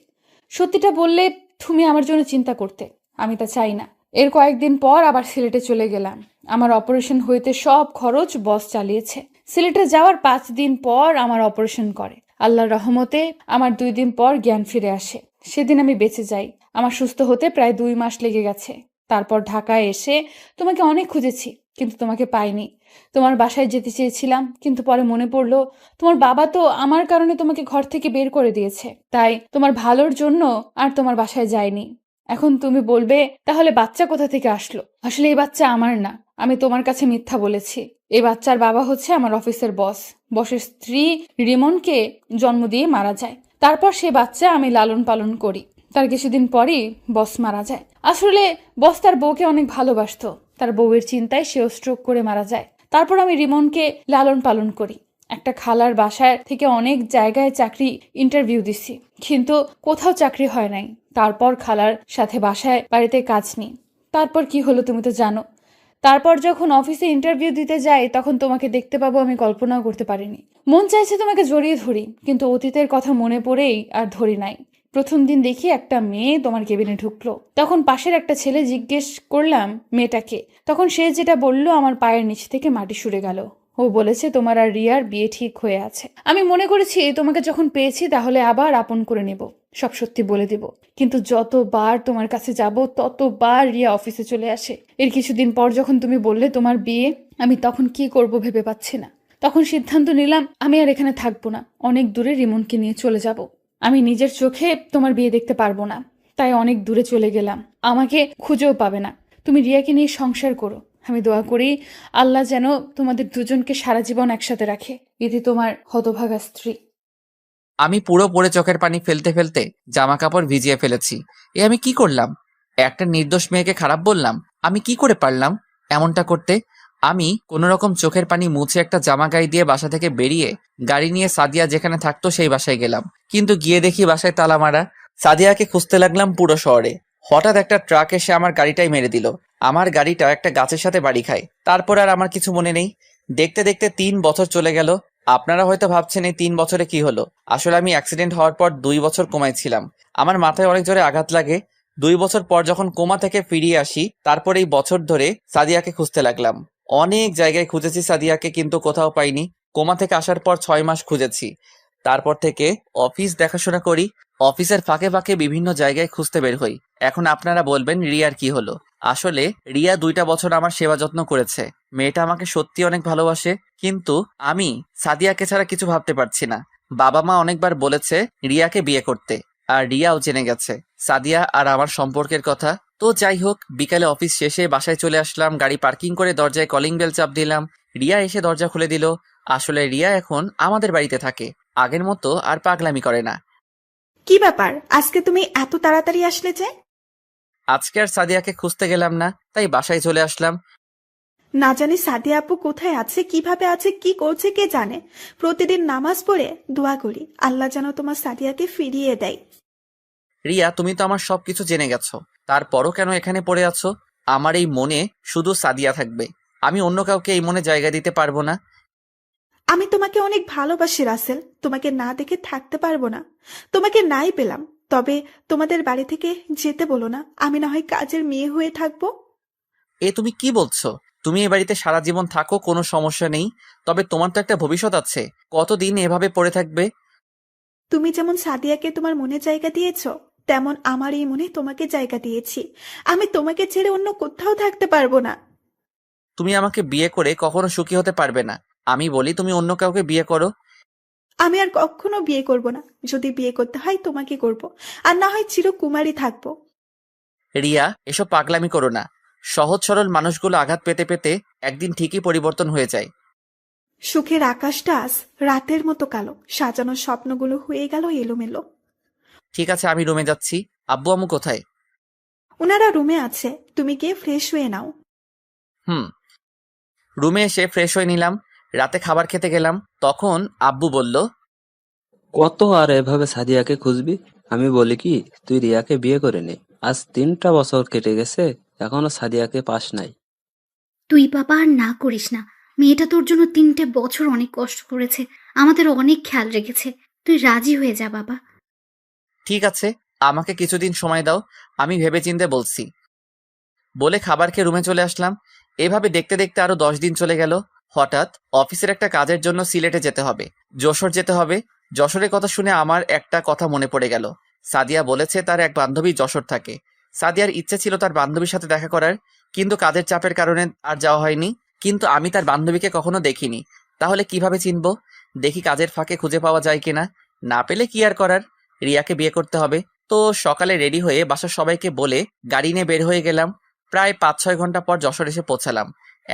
Speaker 2: সত্যিটা বললে তুমি আমার জন্য চিন্তা করতে, আমি তা চাই না। এর কয়েকদিন পর আবার সিলেটে চলে গেলাম। আমার অপারেশন হইতে সব খরচ বস চালিয়েছে। সিলেটে যাওয়ার 5 দিন পর আমার অপারেশন করে। আল্লাহর রহমতে আমার 2 দিন পর জ্ঞান ফিরে আসে। সেদিন আমি বেঁচে যাই। আমার সুস্থ হতে প্রায় 2 মাস লেগে গেছে। তারপর ঢাকায় এসে তোমাকে অনেক খুঁজেছি, কিন্তু তোমাকে পাইনি। তোমার বাসায় যেতে চেয়েছিলাম, কিন্তু পরে মনে পড়লো তোমার বাবা তো আমার কারণে তোমাকে ঘর থেকে বের করে দিয়েছে, তাই তোমার ভালোর জন্য আর তোমার বাসায় যাইনি। এখন তুমি বলবে তাহলে বাচ্চা কোথা থেকে আসলো? আসলে এই বাচ্চা আমার না, আমি তোমার কাছে মিথ্যা বলেছি। এই বাচ্চার বাবা হচ্ছে আমার অফিসের বস। বসের স্ত্রী রিমনকে জন্ম দিয়ে মারা যায়। তারপর সে বাচ্চা আমি লালন পালন করি। তার কিছুদিন পরেই বস মারা যায়। আসলে বস তার বউকে অনেক ভালোবাসতো। তার বউয়ের চিন্তায় সেও স্ট্রোক করে মারা যায়। তারপর আমি রিমনকে লালন পালন করি। একটা খালার বাসায় থেকে অনেক জায়গায় চাকরি ইন্টারভিউ দিছি, কিন্তু কোথাও চাকরি হয় নাই। তারপর খালার সাথে বাসায় বাড়িতে কাজ নিই। তারপর কি হলো তুমি তো জানো। তারপর যখন অফিসে ইন্টারভিউ দিতে যাই তখন তোমাকে দেখতে পাবো আমি কল্পনাও করতে পারিনি। মন চাইছে তোমাকে জড়িয়ে ধরি, কিন্তু অতীতের কথা মনে পড়েই আর ধরি নাই। প্রথম দিন দেখি একটা মেয়ে তোমার কেবিনে ঢুকলো। তখন পাশের একটা ছেলে জিজ্ঞেস করলাম মেয়েটাকে। তখন সে যেটা বলল আমার পায়ের নিচ থেকে মাটি সরে গেল। ও বলেছে তোমার আর রিয়ার বিয়ে ঠিক হয়ে আছে। আমি মনে করেছি তোমাকে যখন পেয়েছি তাহলে আবার আপন করে নেব, সব সত্যি বলে দিব। কিন্তু যতবার তোমার কাছে যাব ততবার রিয়া অফিসে চলে আসে। এর কিছুদিন পর যখন তুমি বললে তোমার বিয়ে, আমি তখন কি করব ভেবে পাচ্ছি না। তখন সিদ্ধান্ত নিলাম আমি আর এখানে থাকবো না, অনেক দূরে রিমনকে নিয়ে চলে যাব। আমি নিজের চোখে তোমার বিয়ে দেখতে পারবো না, তাই অনেক দূরে চলে গেলাম। আমাকে খুঁজেও পাবে না। তুমি রিয়াকে নিয়ে সংসার করো। আমি দোয়া করি আল্লাহ যেন তোমাদের দুজনকে সারা জীবন একসাথে রাখে। ইতি তোমার হতভাগা স্ত্রী।
Speaker 1: আমি পুরো পড়ে চোখের পানি ফেলতে ফেলতে জামা কাপড় ভিজিয়ে ফেলেছি। আমি কি করলাম? একটা নির্দোষ মেয়েকে খারাপ বললাম? আমি কি করে পারলাম এমনটা করতে? আমি কোনোরকম চোখের পানি মুছে একটা জামা গায়ে দিয়ে বাসা থেকে বেরিয়ে গাড়ি নিয়ে সাদিয়া যেখানে থাকতো সেই বাসায় গেলাম। কিন্তু গিয়ে দেখি বাসায় তালা মারা। সাদিয়াকে খুঁজতে লাগলাম পুরো শহরে। হঠাৎ একটা ট্রাক এসে আমার গাড়িটাই মেরে দিল। আমার গাড়িটা একটা গাছের সাথে বাড়ি খায়। তারপর আর আমার কিছু মনে নেই। দেখতে দেখতে 3 বছর চলে গেল। আপনারা হয়তো ভাবছেন এই 3 বছরে কি হলো। আসলে আমি অ্যাক্সিডেন্ট হওয়ার পর 2 বছর কোমায় ছিলাম। আমার মাথায় অনেক জোরে আঘাত লাগে। 2 বছর পর যখন কোমা থেকে ফিরিয়ে আসি, তারপর এই বছর ধরে সাদিয়াকে খুঁজতে লাগলাম। অনেক জায়গায় খুঁজেছি সাদিয়াকে, কিন্তু কোথাও পাইনি। কোমা থেকে আসার পর 6 মাস খুঁজেছি। তারপর থেকে অফিস দেখাশোনা করি। অফিসের ফাঁকে ফাঁকে বিভিন্ন জায়গায় খুঁজতে বের হই। এখন আপনারা বলবেন রিয়ার কি হলো। আসলে রিয়া 2টা বছর আমার সেবা যত্ন করেছে। মেয়েটা আমাকে সত্যি অনেক ভালোবাসে, কিন্তু আমি সাদিয়াকে ছাড়া কিছু ভাবতে পারছি না। বাবা মা অনেকবার বলেছে রিয়াকে বিয়ে করতে, আর রিয়াও জেনে গেছে সাদিয়া আর আমার সম্পর্কের কথা। তো যাই হোক, বিকালে অফিস শেষে বাসায় চলে আসলাম। গাড়ি পার্কিং করে দরজায় কলিং বেল চাপ দিলাম। রিয়া এসে দরজা খুলে দিল। আসলে রিয়া এখন আমাদের বাড়িতে থাকে, আগের মতো আর পাগলামি করে না।
Speaker 5: কি ব্যাপার, আজকে তুমি এত তাড়াতাড়ি আসলে যে?
Speaker 1: আজকে আর সাদিয়াকে খুঁজতে গেলাম না, তাই বাসায় চলে আসলাম।
Speaker 5: না জানি সাদিয়া আপু কোথায় আছে, কিভাবে আছে, কি করছে কে জানে। প্রতিদিন নামাজ পড়ে দোয়া করি আল্লাহ যেন তোমার সাদিয়াকে ফিরিয়ে দেয়।
Speaker 1: রিয়া, তুমি তো আমার সবকিছু জেনে গেছো, তারপরও কেন এখানে পড়ে আছো? আমার এই মনে শুধু সাদিয়া থাকবে। আমি অন্য কাউকে এই মনে জায়গা দিতে পারবো না।
Speaker 5: আমি তোমাকে অনেক ভালোবাসি রাসেল, তোমাকে না দেখে থাকতে পারবো না। তোমাকে নাই পেলাম, তবে তোমাদের বাড়ি থেকে যেতে বলো না, আমি না হয় কাজের মেয়ে হয়ে থাকবো।
Speaker 1: এ তুমি কি বলছো? তুমি এই বাড়িতে সারা জীবন থাকো, কোনো সমস্যা নেই, তবে তোমার তো একটা ভবিষ্যৎ আছে। কতদিন এভাবে পড়ে থাকবে?
Speaker 5: তুমি যেমন সাদিয়াকে তোমার মনে জায়গা দিয়েছো, তেমন আমার এই মনে তোমাকে জায়গা দিয়েছি। আমি তোমাকে ছেড়ে অন্য কোথাও থাকতে পারবো না।
Speaker 1: তুমি আমাকে বিয়ে করে কখনো সুখী হতে পারবে না। আমি বলি তুমি অন্য কাউকে বিয়ে করো।
Speaker 5: আমি আর কখনো বিয়ে করব না। যদি বিয়ে করতে হয় তোমাকে করব, আর না হয় চিরকুমারী থাকবো।
Speaker 1: রিয়া, এসব পাগলামি করো না। সহজ সরল মানুষগুলো আঘাত পেতে পেতে একদিন ঠিকই পরিবর্তন হয়ে যায়।
Speaker 5: সুখের আকাশটা আজ রাতের মতো কালো, সাজানো স্বপ্নগুলো হয়ে গেল এলোমেলো।
Speaker 1: ঠিক আছে, আমি রুমে যাচ্ছি। আব্বু আম্মু কোথায়?
Speaker 5: ওনারা রুমে আছে, তুমি গিয়ে ফ্রেশ হয়ে নাও।
Speaker 1: রুমে এসে ফ্রেশ হয়ে নিলাম। রাতে খাবার খেতে গেলাম, তখন আব্বু বলল,
Speaker 9: কত আর এভাবে সাদিয়াকে খুঁজবি? আমি বলি কি, তুই রিয়াকে বিয়ে করে নে। আজ 3টা বছর কেটে গেছে, এখনো সাদিয়াকে পাস নাই।
Speaker 6: তুই বাবা আর না করিস না। মেয়েটা তোর জন্য 3টে বছর অনেক কষ্ট করেছে, আমাদের অনেক খেয়াল রেখেছে। তুই রাজি হয়ে যা বাবা।
Speaker 1: ঠিক আছে, আমাকে কিছুদিন সময় দাও, আমি ভেবেচিন্তে বলছি। বলে খাবার খেয়ে রুমে চলে আসলাম। এভাবে দেখতে দেখতে আরো 10 দিন চলে গেল। হঠাৎ অফিসের একটা কাজের জন্য সিলেটে যেতে হবে, যশোর যেতে হবে। যশোরের কথা শুনে আমার একটা কথা মনে পড়ে গেল। সাদিয়া বলেছে তার এক বান্ধবী যশোর থাকে। সাদিয়ার ইচ্ছে ছিল তার বান্ধবীর সাথে দেখা করার, কিন্তু কাজের চাপের কারণে আর যাওয়া হয়নি। কিন্তু আমি তার বান্ধবীকে কখনো দেখিনি, তাহলে কিভাবে চিনবো? দেখি কাজের ফাঁকে খুঁজে পাওয়া যায় কিনা। না পেলে কি আর করার, রিয়াকে বিয়ে করতে হবে। তো সকালে রেডি হয়ে বাসার সবাইকে বলে গাড়ি নিয়ে বের হয়ে গেলাম। প্রায় 5-6 ঘন্টা পর যশোর এসে পৌঁছালাম।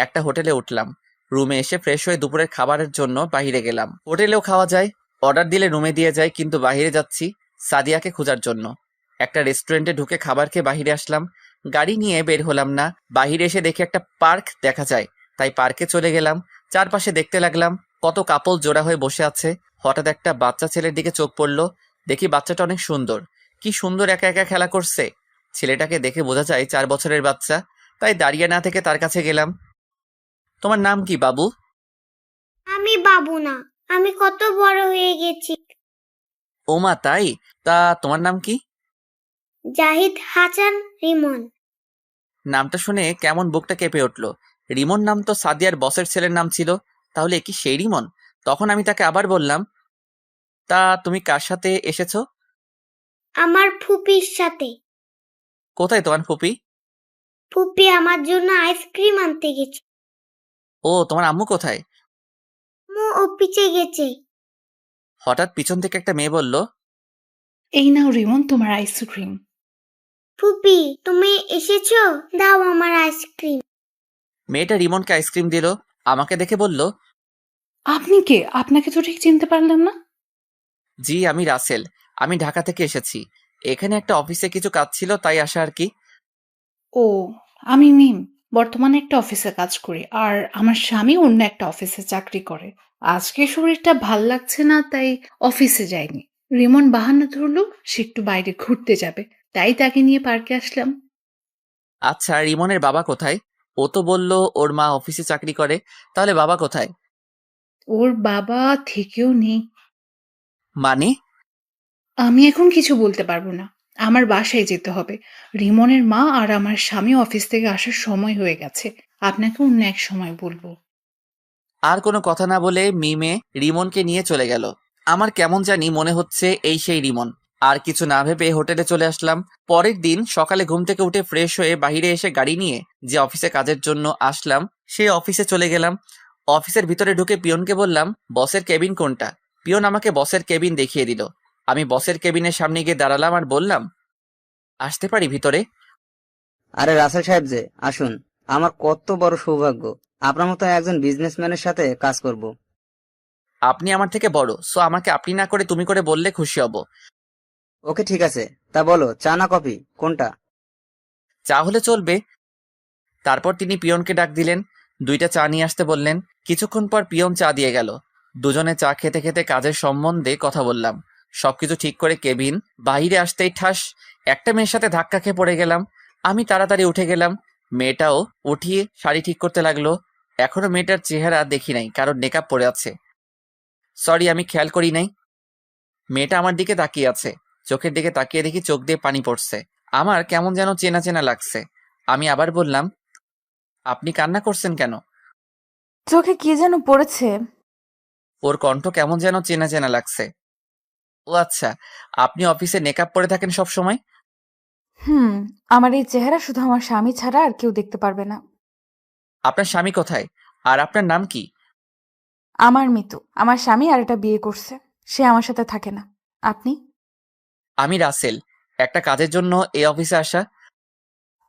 Speaker 1: একটা হোটেলে উঠলাম। রুমে এসে ফ্রেশ হয়ে দুপুরের খাবারের জন্য বাইরে গেলাম। হোটেলেও খাওয়া যায়, অর্ডার দিলে রুমে দিয়ে যাই, কিন্তু বাইরে যাচ্ছি সাদিয়াকে খোঁজার জন্য। একটা রেস্টুরেন্টে ঢুকে খাবার খেয়ে বাইরে আসলাম। গাড়ি নিয়ে বের হলাম না, বাইরে এসে দেখি একটা পার্ক দেখা যায়, তাই পার্কে চলে গেলাম। চারপাশে দেখতে লাগলাম কত কাপল জোড়া হয়ে বসে আছে। হঠাৎ একটা বাচ্চা ছেলের দিকে চোখ পড়লো। দেখি বাচ্চাটা অনেক সুন্দর, কি সুন্দর একা একা খেলা করছে। ছেলেটাকে দেখে বোঝা যায় 4 বছরের বাচ্চা, তাই দাঁড়িয়ে না থেকে তার কাছে গেলাম। তোমার নাম কি বাবু?
Speaker 10: আমি বাবু না, আমি কত বড় হয়ে গেছি।
Speaker 1: ওমা তাই? তা তোমার নাম কি?
Speaker 10: জাহিদ হাসান রিমন।
Speaker 1: নামটা শুনে কেমন বুকটা কেঁপে উঠলো। রিমন নাম তো সাদিয়ার বসের ছেলের নাম ছিল, তাহলে কি সেই রিমন? তখন আমি তাকে আবার বললাম, তা তুমি কার সাথে এসেছো?
Speaker 10: আমার ফুপির সাথে।
Speaker 1: কোথায় তোমার ফুপি?
Speaker 10: ফুপি আমার জন্য আইসক্রিম আনতে গেছে।
Speaker 1: ও, তোমার আম্মু কোথায়?
Speaker 10: মু অফিসে গেছে।
Speaker 1: হঠাৎ পিছন থেকে একটা মেয়ে বলল,
Speaker 11: এই নাও রিমন তোমার আইসক্রিম।
Speaker 10: ফুপি তুমি এসেছো, দাও আমার আইসক্রিম।
Speaker 1: মেয়েটা রিমনকে আইসক্রিম দিল। আমাকে দেখে বলল,
Speaker 11: আপনি কে? আপনাকে তো ঠিক চিনতে পারলাম না।
Speaker 1: জি আমি রাসেল, আমি ঢাকা থেকে এসেছি। এখানে একটা অফিসে কিছু কাজ ছিল, তাই আসা আর কি।
Speaker 11: ও, আমি মিম, বর্তমানে একটা অফিসে কাজ করি, আর আমার স্বামী অন্য একটা অফিসে চাকরি করে। আজকে শরীরটা ভাল লাগছে না, তাই অফিসে যাইনি। রিমন বাহানা ধরলো সে একটু বাইরে ঘুরতে যাবে, তাই তাকে নিয়ে পার্কে আসলাম।
Speaker 1: আচ্ছা, রিমনের বাবা কোথায়? ও তো বলল ওর মা অফিসে চাকরি করে, তাহলে বাবা কোথায়?
Speaker 11: ওর বাবা থেকেও নেই।
Speaker 1: মানে?
Speaker 11: আমি এখন কিছু বলতে পারবো না, আমার বাসায় যেতে হবে। রিমনের মা আর আমার স্বামী অফিস থেকে আসার সময় হয়ে গেছে, আপনাকে অন্য এক সময় বলবো।
Speaker 1: আর কোনো কথা না বলে মিমে রিমনকে নিয়ে চলে গেল। আমার কেমন জানি মনে হচ্ছে এই সেই রিমন। আর কিছু না ভেবে হোটেলে চলে আসলাম। পরের দিন সকালে ঘুম থেকে উঠে ফ্রেশ হয়ে বাইরে এসে গাড়ি নিয়ে যে অফিসে কাজের জন্য আসলাম সেই অফিসে চলে গেলাম। অফিসের ভিতরে ঢুকে পিয়নকে বললাম, বসের কেবিন কোনটা? পিয়ন আমাকে বসের কেবিন দেখিয়ে দিল। আমি বসের কেবিনের সামনে গিয়ে দাঁড়ালাম আর বললাম, আসতে পারি ভিতরে?
Speaker 7: আরে রাসেল সাহেব যে, আসুন। আমার কত বড় সৌভাগ্য আপনার মতো একজন বিজনেসম্যানের সাথে কাজ করব।
Speaker 1: আপনি আমার থেকে বড়, সো আমাকে আপনি না করে তুমি করে বললে খুশি হব।
Speaker 7: ওকে ঠিক আছে, তা বলো চা না কফি কোনটা?
Speaker 1: চা হলে চলবে। তারপর তিনি পিয়নকে ডাক দিলেন, 2টা চা নিয়ে আসতে বললেন। কিছুক্ষণ পর পিয়ন চা দিয়ে গেল। দুজনে চা খেতে খেতে কাজের সম্বন্ধে কথা বললাম। সবকিছু ঠিক করে কেবিন বাইরে আসতেই ঠাস একটা মেয়ের সাথে ধাক্কা খেয়ে পড়ে গেলাম। আমি তাড়াতাড়ি উঠে গেলাম। মেয়েটাও উঠিয়ে শাড়ি ঠিক করতে লাগলো। এখনো মেয়েটার চেহারা দেখি নাই, কারণ মেকআপ পরে আছে। সরি, আমি খেয়াল করি নাই। মেয়েটা আমার দিকে তাকিয়ে আছে। চোখের দিকে তাকিয়ে দেখি চোখ দিয়ে পানি পড়ছে। আমার কেমন যেন চেনা চেনা লাগছে। আমি আবার বললাম, আপনি কান্না করছেন কেন?
Speaker 2: চোখে কি যেন পড়েছে।
Speaker 1: ওর কণ্ঠ কেমন যেন চেনা চেনা লাগছে। ও আচ্ছা, আপনি অফিসে মেকআপ পরে থাকেন সব সময়?
Speaker 2: আমার এই চেহারা শুধু আমার স্বামী ছাড়া আর কেউ দেখতে পারবে না।
Speaker 1: আপনার স্বামী কোথায়? আর আপনার নাম কি?
Speaker 2: আমার মিতু, আমার স্বামী আর একটা বিয়ে করছে, সে আমার সাথে থাকে না। আপনি?
Speaker 1: আমি রাসেল, একটা কাজের জন্য এই অফিসে আসা।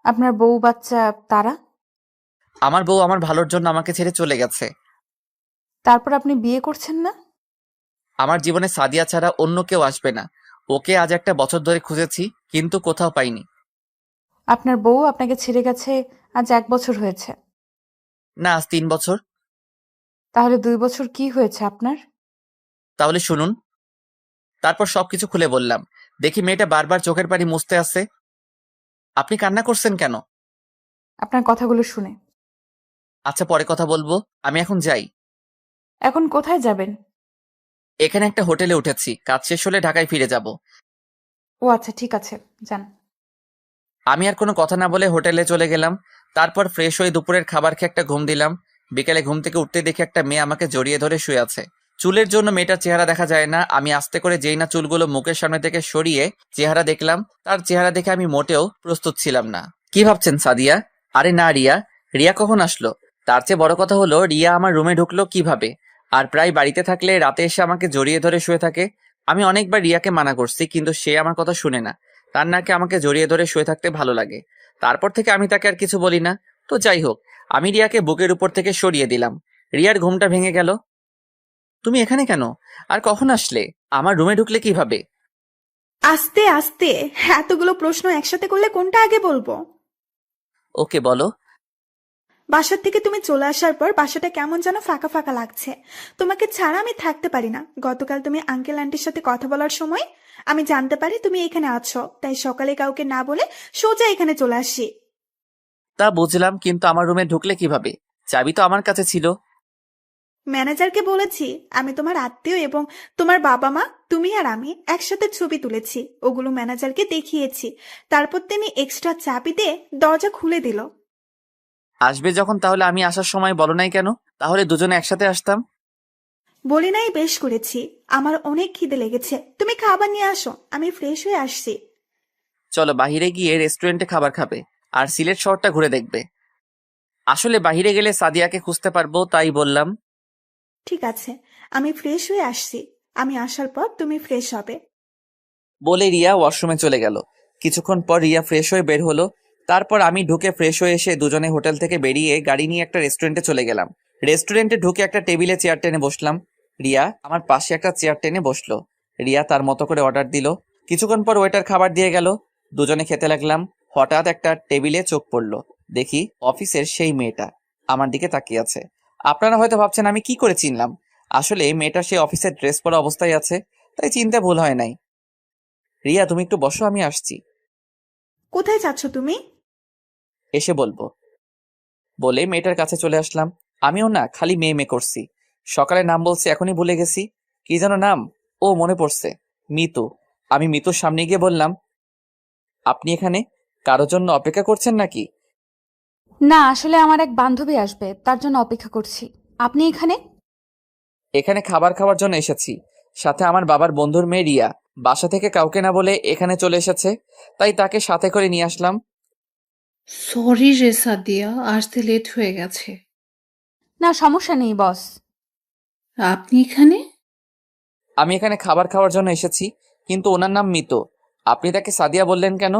Speaker 2: আপনার বউ বাচ্চা তারা?
Speaker 1: আমার বউ আমার ভালোর জন্য আমাকে ছেড়ে চলে গেছে।
Speaker 2: তারপর আপনি বিয়ে করছেন না?
Speaker 1: আমার জীবনে সাদিয়া ছাড়া অন্য কেউ আসবে না। ওকে আজ একটা বছর ধরে খুঁজেছি, কিন্তু কোথাও পাইনি।
Speaker 2: আপনার বউ আপনাকে ছেড়ে গেছে আজ 1 বছর হয়েছে।
Speaker 1: না, আজ 3 বছর।
Speaker 2: তাহলে 2 বছর কি হয়েছে আপনার?
Speaker 1: তাহলে শুনুন। তারপর সবকিছু খুলে বললাম। দেখি মেয়েটা বারবার চোখের পানি মুছতে আসছে। আপনি কান্না করছেন কেন?
Speaker 2: আপনার কথাগুলো শুনে।
Speaker 1: আচ্ছা, পরে কথা বলবো, আমি এখন যাই।
Speaker 2: এখন কোথায় যাবেন?
Speaker 1: এখানে একটা হোটেলে উঠেছি, কাজ শেষ হলে ঢাকায় ফিরে যাব।
Speaker 2: ও আচ্ছা, ঠিক আছে, যান।
Speaker 1: আমি আর কোনো কথা না বলে হোটেলে চলে গেলাম। তারপর ফ্রেশ হয়ে দুপুরের খাবার খেয়ে একটা ঘুম দিলাম। বিকেলে ঘুম থেকে উঠতে দেখি একটা মেয়ে আমাকে জড়িয়ে ধরে শুয়ে আছে। চুলের জন্য মেয়েটার চেহারা দেখা যায় না। আমি আস্তে করে যেই না চুলগুলো মুখের সামনে থেকে সরিয়ে চেহারা দেখলাম, তার চেহারা দেখে আমি মোটেও প্রস্তুত ছিলাম না। কি ভাবছেন সাদিয়া? আরে না, রিয়া। রিয়া কখন আসলো? তার চেয়ে বড় কথা হলো, রিয়া আমার রুমে ঢুকলো কিভাবে? আর প্রায় বাড়িতে থাকলে রাতে এসে আমাকে জড়িয়ে ধরে শুয়ে থাকে। আমি অনেকবার রিয়াকে মানা করছি, কিন্তু সে আমার কথা শুনে না। তার নাকি আমাকে জড়িয়ে ধরে শুয়ে থাকতে ভালো লাগে। তারপর থেকে আমি তাকে আর কিছু বলি না। তো যাই হোক, আমি রিয়াকে বুকের উপর থেকে সরিয়ে দিলাম। রিয়ার ঘুমটা ভেঙে গেল। তুমি এখানে কেন? আর কখন আসলে? আমার রুমে ঢুকলে কিভাবে?
Speaker 5: আস্তে আস্তে, এতগুলো প্রশ্ন একসাথে করলে কোনটা আগে বলবো?
Speaker 1: ওকে বলো।
Speaker 5: বাসার থেকে তুমি চলে আসার পর বাসাটা কেমন যেন ফাঁকা ফাঁকা লাগছে। তোমাকে ছাড়া আমি থাকতে পারি না। গতকাল তুমি আঙ্কেল আন্টির সাথে কথা বলার সময় আমি জানতে পারি তুমি এখানে আছো, তাই সকালে কাউকে না বলে সোজা এখানে চলে আসি।
Speaker 1: তা বুঝলাম, কিন্তু আমার রুমে ঢুকলে কিভাবে? চাবি তো আমার কাছে ছিল।
Speaker 5: ম্যানেজারকে বলেছি আমি তোমার আত্মীয় এবং তোমার বাবা মা, তুমি আর আমি একসাথে ছবি তুলেছি, ওগুলো ম্যানেজারকে দেখিয়েছি। তারপর তিনি এক্সট্রা চাবি দিয়ে দরজা খুলে দিল।
Speaker 1: আসবে যখন তাহলে আমি আসার সময় বলো নাই কেন? তাহলে দুজনে একসাথে আসতাম।
Speaker 5: বলি নাই বেশ করেছি, আমার অনেক খিদে লেগেছে, তুমি খাবার নিয়ে আসো, আমি ফ্রেশ হয়ে আসছি।
Speaker 1: চলো বাইরে গিয়ে রেস্টুরেন্টে খাবার খাবে আর সিলেট শহরটা ঘুরে দেখবে। আসলে বাইরে গেলে সাদিয়াকে খুঁজতে পারবো, তাই বললাম।
Speaker 5: ঠিক আছে, আমি ফ্রেশ হয়ে আসছি, আমি আসার পর তুমি ফ্রেশ হবে।
Speaker 1: বলে রিয়া ওয়াশরুমে চলে গেল। কিছুক্ষণ পর রিয়া ফ্রেশ হয়ে বের হলো। তারপর আমি ঢুকে ফ্রেশ হয়ে এসে দুজনে হোটেল থেকে বেরিয়ে গাড়ি নিয়ে একটা রেস্টুরেন্টে চলে গেলাম। রেস্টুরেন্টে ঢুকে একটা টেবিলে চেয়ার টেনে বসলাম। রিয়া আমার পাশে একটা চেয়ার টেনে বসলো। রিয়া তার মতো করে অর্ডার দিল। কিছুক্ষণ পর ওয়েটার খাবার দিয়ে গেল। দুজনে খেতে লাগলাম। হঠাৎ একটা টেবিলে চোখ পড়লো। দেখি অফিসের সেই মেয়েটা আমার দিকে তাকিয়ে আছে। আপনারা হয়তো ভাবছেন আমি কি করে চিনলাম। আসলে মেয়েটা সেই অফিসের ড্রেস পরা অবস্থায় আছে, তাই চিনতে ভুল হয় নাই। রিয়া তুমি একটু বসো, আমি আসছি।
Speaker 5: কোথায় যাচ্ছ তুমি?
Speaker 1: এসে বলবো। বলে মেয়েটার কাছে চলে আসলাম। আমিও না খালি মেয়ে মেয়ে করছি। সকালে নাম বলছি, এখনই ভুলে গেছি। কি যেন নাম? ও মনে পড়ছে, মিতু। আমি মিতুর সামনে গিয়ে বললাম, আপনি এখানে কারোর জন্য অপেক্ষা করছেন নাকি?
Speaker 2: না, আসলে আমার এক বান্ধবী আসবে, তার জন্য অপেক্ষা করছি। আপনি এখানে?
Speaker 1: এখানে খাবার খাওয়ার জন্য এসেছি, সাথে আমার বাবার বন্ধুর মেয়ে রিয়া বাসা থেকে কাউকে না বলে এখানে চলে এসেছে, তাই তাকে সাথে করে নিয়ে আসলাম।
Speaker 11: সরি রে সাদিয়া, আসতে লেট হয়ে গেছে।
Speaker 2: না, সমস্যা নেই বস।
Speaker 11: আপনি এখানে?
Speaker 1: আমি এখানে খাবার খাওয়ার জন্য এসেছি, কিন্তু ওনার নাম মিতু। আপনি তাকে সাদিয়া বললেন কেন?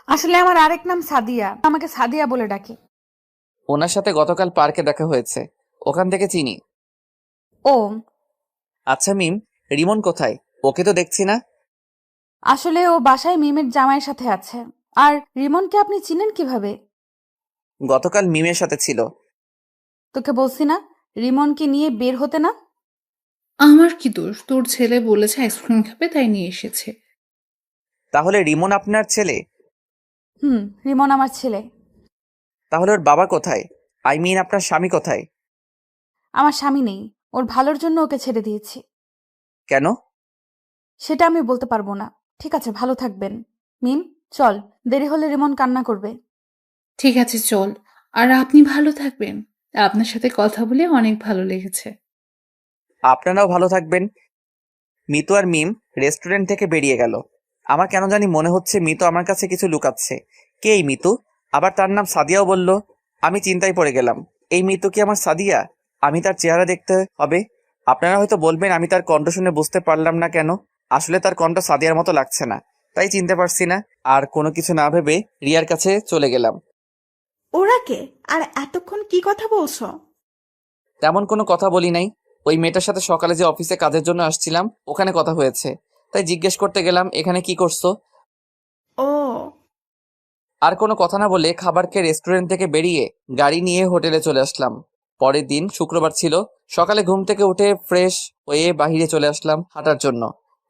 Speaker 2: আসলে আমার আরেক নাম সাদিয়া, আমাকে সাদিয়া বলে ডাকে।
Speaker 1: ওনার সাথে গতকাল পার্কে দেখা হয়েছে, ওখান থেকে চিনি।
Speaker 2: ও
Speaker 1: আচ্ছা মিম, রিমন কোথায়? ওকে তো দেখছি না।
Speaker 2: আসলে ও বাসায় মিমের জামাইয়ের সাথে আছে। আর রিমনকে আপনি চিনেন কিভাবে?
Speaker 1: গতকাল মিমের সাথে ছিল।
Speaker 2: তোকে বলছি না রিমনকে নিয়ে বের হতে না?
Speaker 11: আমার কি দোষ? তোর ছেলে বলেছে আইসক্রিম খাবে, তাই নিয়ে এসেছে।
Speaker 1: তাহলে রিমন আপনার ছেলে?
Speaker 2: রিমন আমার ছেলে।
Speaker 1: তাহলে ওর বাবা কোথায়? আই মিন আপনার স্বামী কোথায়?
Speaker 2: আমার স্বামী নেই, ওর ভালোর জন্য ওকে ছেড়ে দিয়েছি।
Speaker 1: কেন?
Speaker 2: সেটা আমি বলতে পারবো না। ঠিক আছে, ভালো থাকবেন। মিম, চল, দেরি হলে রিমন কান্না করবে।
Speaker 11: ঠিক আছে, চল। আর আপনি ভালো থাকবেন। আপনার সাথে কথা বলে অনেক ভালো লেগেছে।
Speaker 1: আপনারাও ভালো থাকবেন। মিতু আর মিম রেস্টুরেন্ট থেকে বেরিয়ে গেল। আমার কেন জানি মনে হচ্ছে মিতু আমার কাছে কিছু লুকাচ্ছে। কে এই মিতু? আবার তার নাম সাদিয়াও বলল। আমি চিন্তায় পড়ে গেলাম, এই মিতু কি আমার সাদিয়া? আমি তার চেহারা দেখতে হবে। আপনারা হয়তো বলবেন আমি তার কণ্ঠ শুনে বুঝতে পারলাম না কেন। আসলে তার কণ্ঠ সাদিয়ার মতো লাগছে না, তাই চিনতে পারছি না। আর কোনো কিছু না ভেবে রিয়ার কাছে চলে গেলাম।
Speaker 5: ওরা কে? আর এতক্ষণ কি কথা বলছো?
Speaker 1: তেমন কোনো কথা বলি নাই। ওই মেয়েটার সাথে সকালে যে অফিসে কাজের জন্য আসছিলাম, ওখানে কথা হয়েছে, তাই জিজ্ঞেস করতে গেলাম এখানে কি করছো।
Speaker 5: ও
Speaker 1: আর কোনো কথা না বলে খাবার খেয়ে রেস্টুরেন্ট থেকে বেরিয়ে গাড়ি নিয়ে হোটেলে চলে আসলাম। পরের দিন শুক্রবার ছিল। সকালে ঘুম থেকে উঠে ফ্রেশ হয়ে বাহিরে চলে আসলাম হাঁটার জন্য।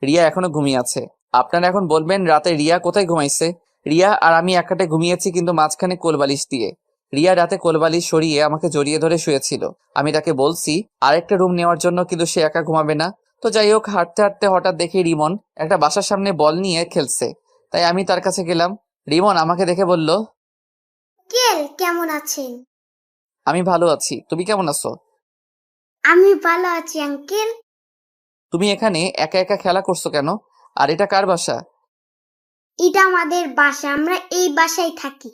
Speaker 1: রিয়া এখনো ঘুমিয়ে আছে। আপনারা এখন বলবেন রাতে রিয়া কোথায় ঘুমাইছে? রিয়া আর আমি এক খাটে ঘুমিয়েছি, কিন্তু মাঝখানে কোলবালিশ দিয়ে। রিয়া রাতে কোলবালিশ সরিয়ে আমাকে জড়িয়ে ধরে শুয়েছিল। আমি তাকে বলছি আরেকটা রুম নেওয়ার জন্য, কিন্তু সে একা ঘুমাবে না। তো যাই হোক, হাঁটতে হাঁটতে হঠাৎ দেখি রিমন একটা বাসার সামনে বল নিয়ে খেলছে, তাই আমি তার কাছে গেলাম। রিমন আমাকে দেখে বলল,
Speaker 10: কেমন আছেন?
Speaker 1: আমি ভালো আছি, তুমি কেমন আছো?
Speaker 10: আমি ভালো আছি আঙ্কেল।
Speaker 1: তুমি এখানে একা একা খেলা করছো কেন? আর এটা কার বাসা?
Speaker 10: এটা আমাদের বাসা, আমরা এই বাসায় থাকি।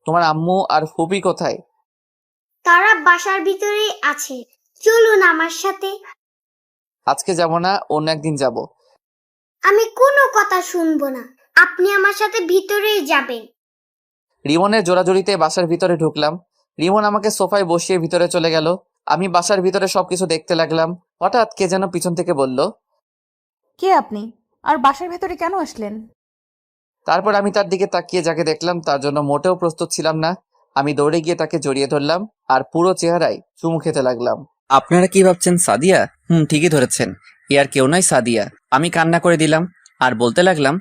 Speaker 1: তোমার আম্মু আর ফুপি কোথায়?
Speaker 10: তারা বাসার ভিতরেই আছে, চলুন আমার সাথে।
Speaker 1: আজকে যাব না, অন্য একদিন যাব।
Speaker 10: আমি কোনো কথা শুনবো না, আপনি আমার সাথে ভিতরেই যাবেন।
Speaker 1: রিমনের জোরাজুরিতে বাসার ভিতরে ঢুকলাম। রিমন আমাকে সোফায় বসিয়ে ভিতরে চলে গেল। আমি বাসার ভিতরে সবকিছু দেখতে লাগলাম। হঠাৎ কে যেন পিছন থেকে বলল।
Speaker 2: কে আপনি? আর বাসার ভেতরে কেন আসলেন?
Speaker 1: তারপর আমি তার দিকে তাকিয়ে যাকে দেখলাম তার জন্য মোটেও প্রস্তুত ছিলাম না। আমি দৌড়ে গিয়ে তাকে জড়িয়ে ধরলাম আর পুরো চেহারায় চুমু খেতে লাগলাম। আপনারা কি ভাবছেন সাদিয়া? ঠিকই ধরেছেন, এ আর কেউ নয়, সাদিয়া। আমি কান্না করে দিলাম আর বলতে লাগলাম,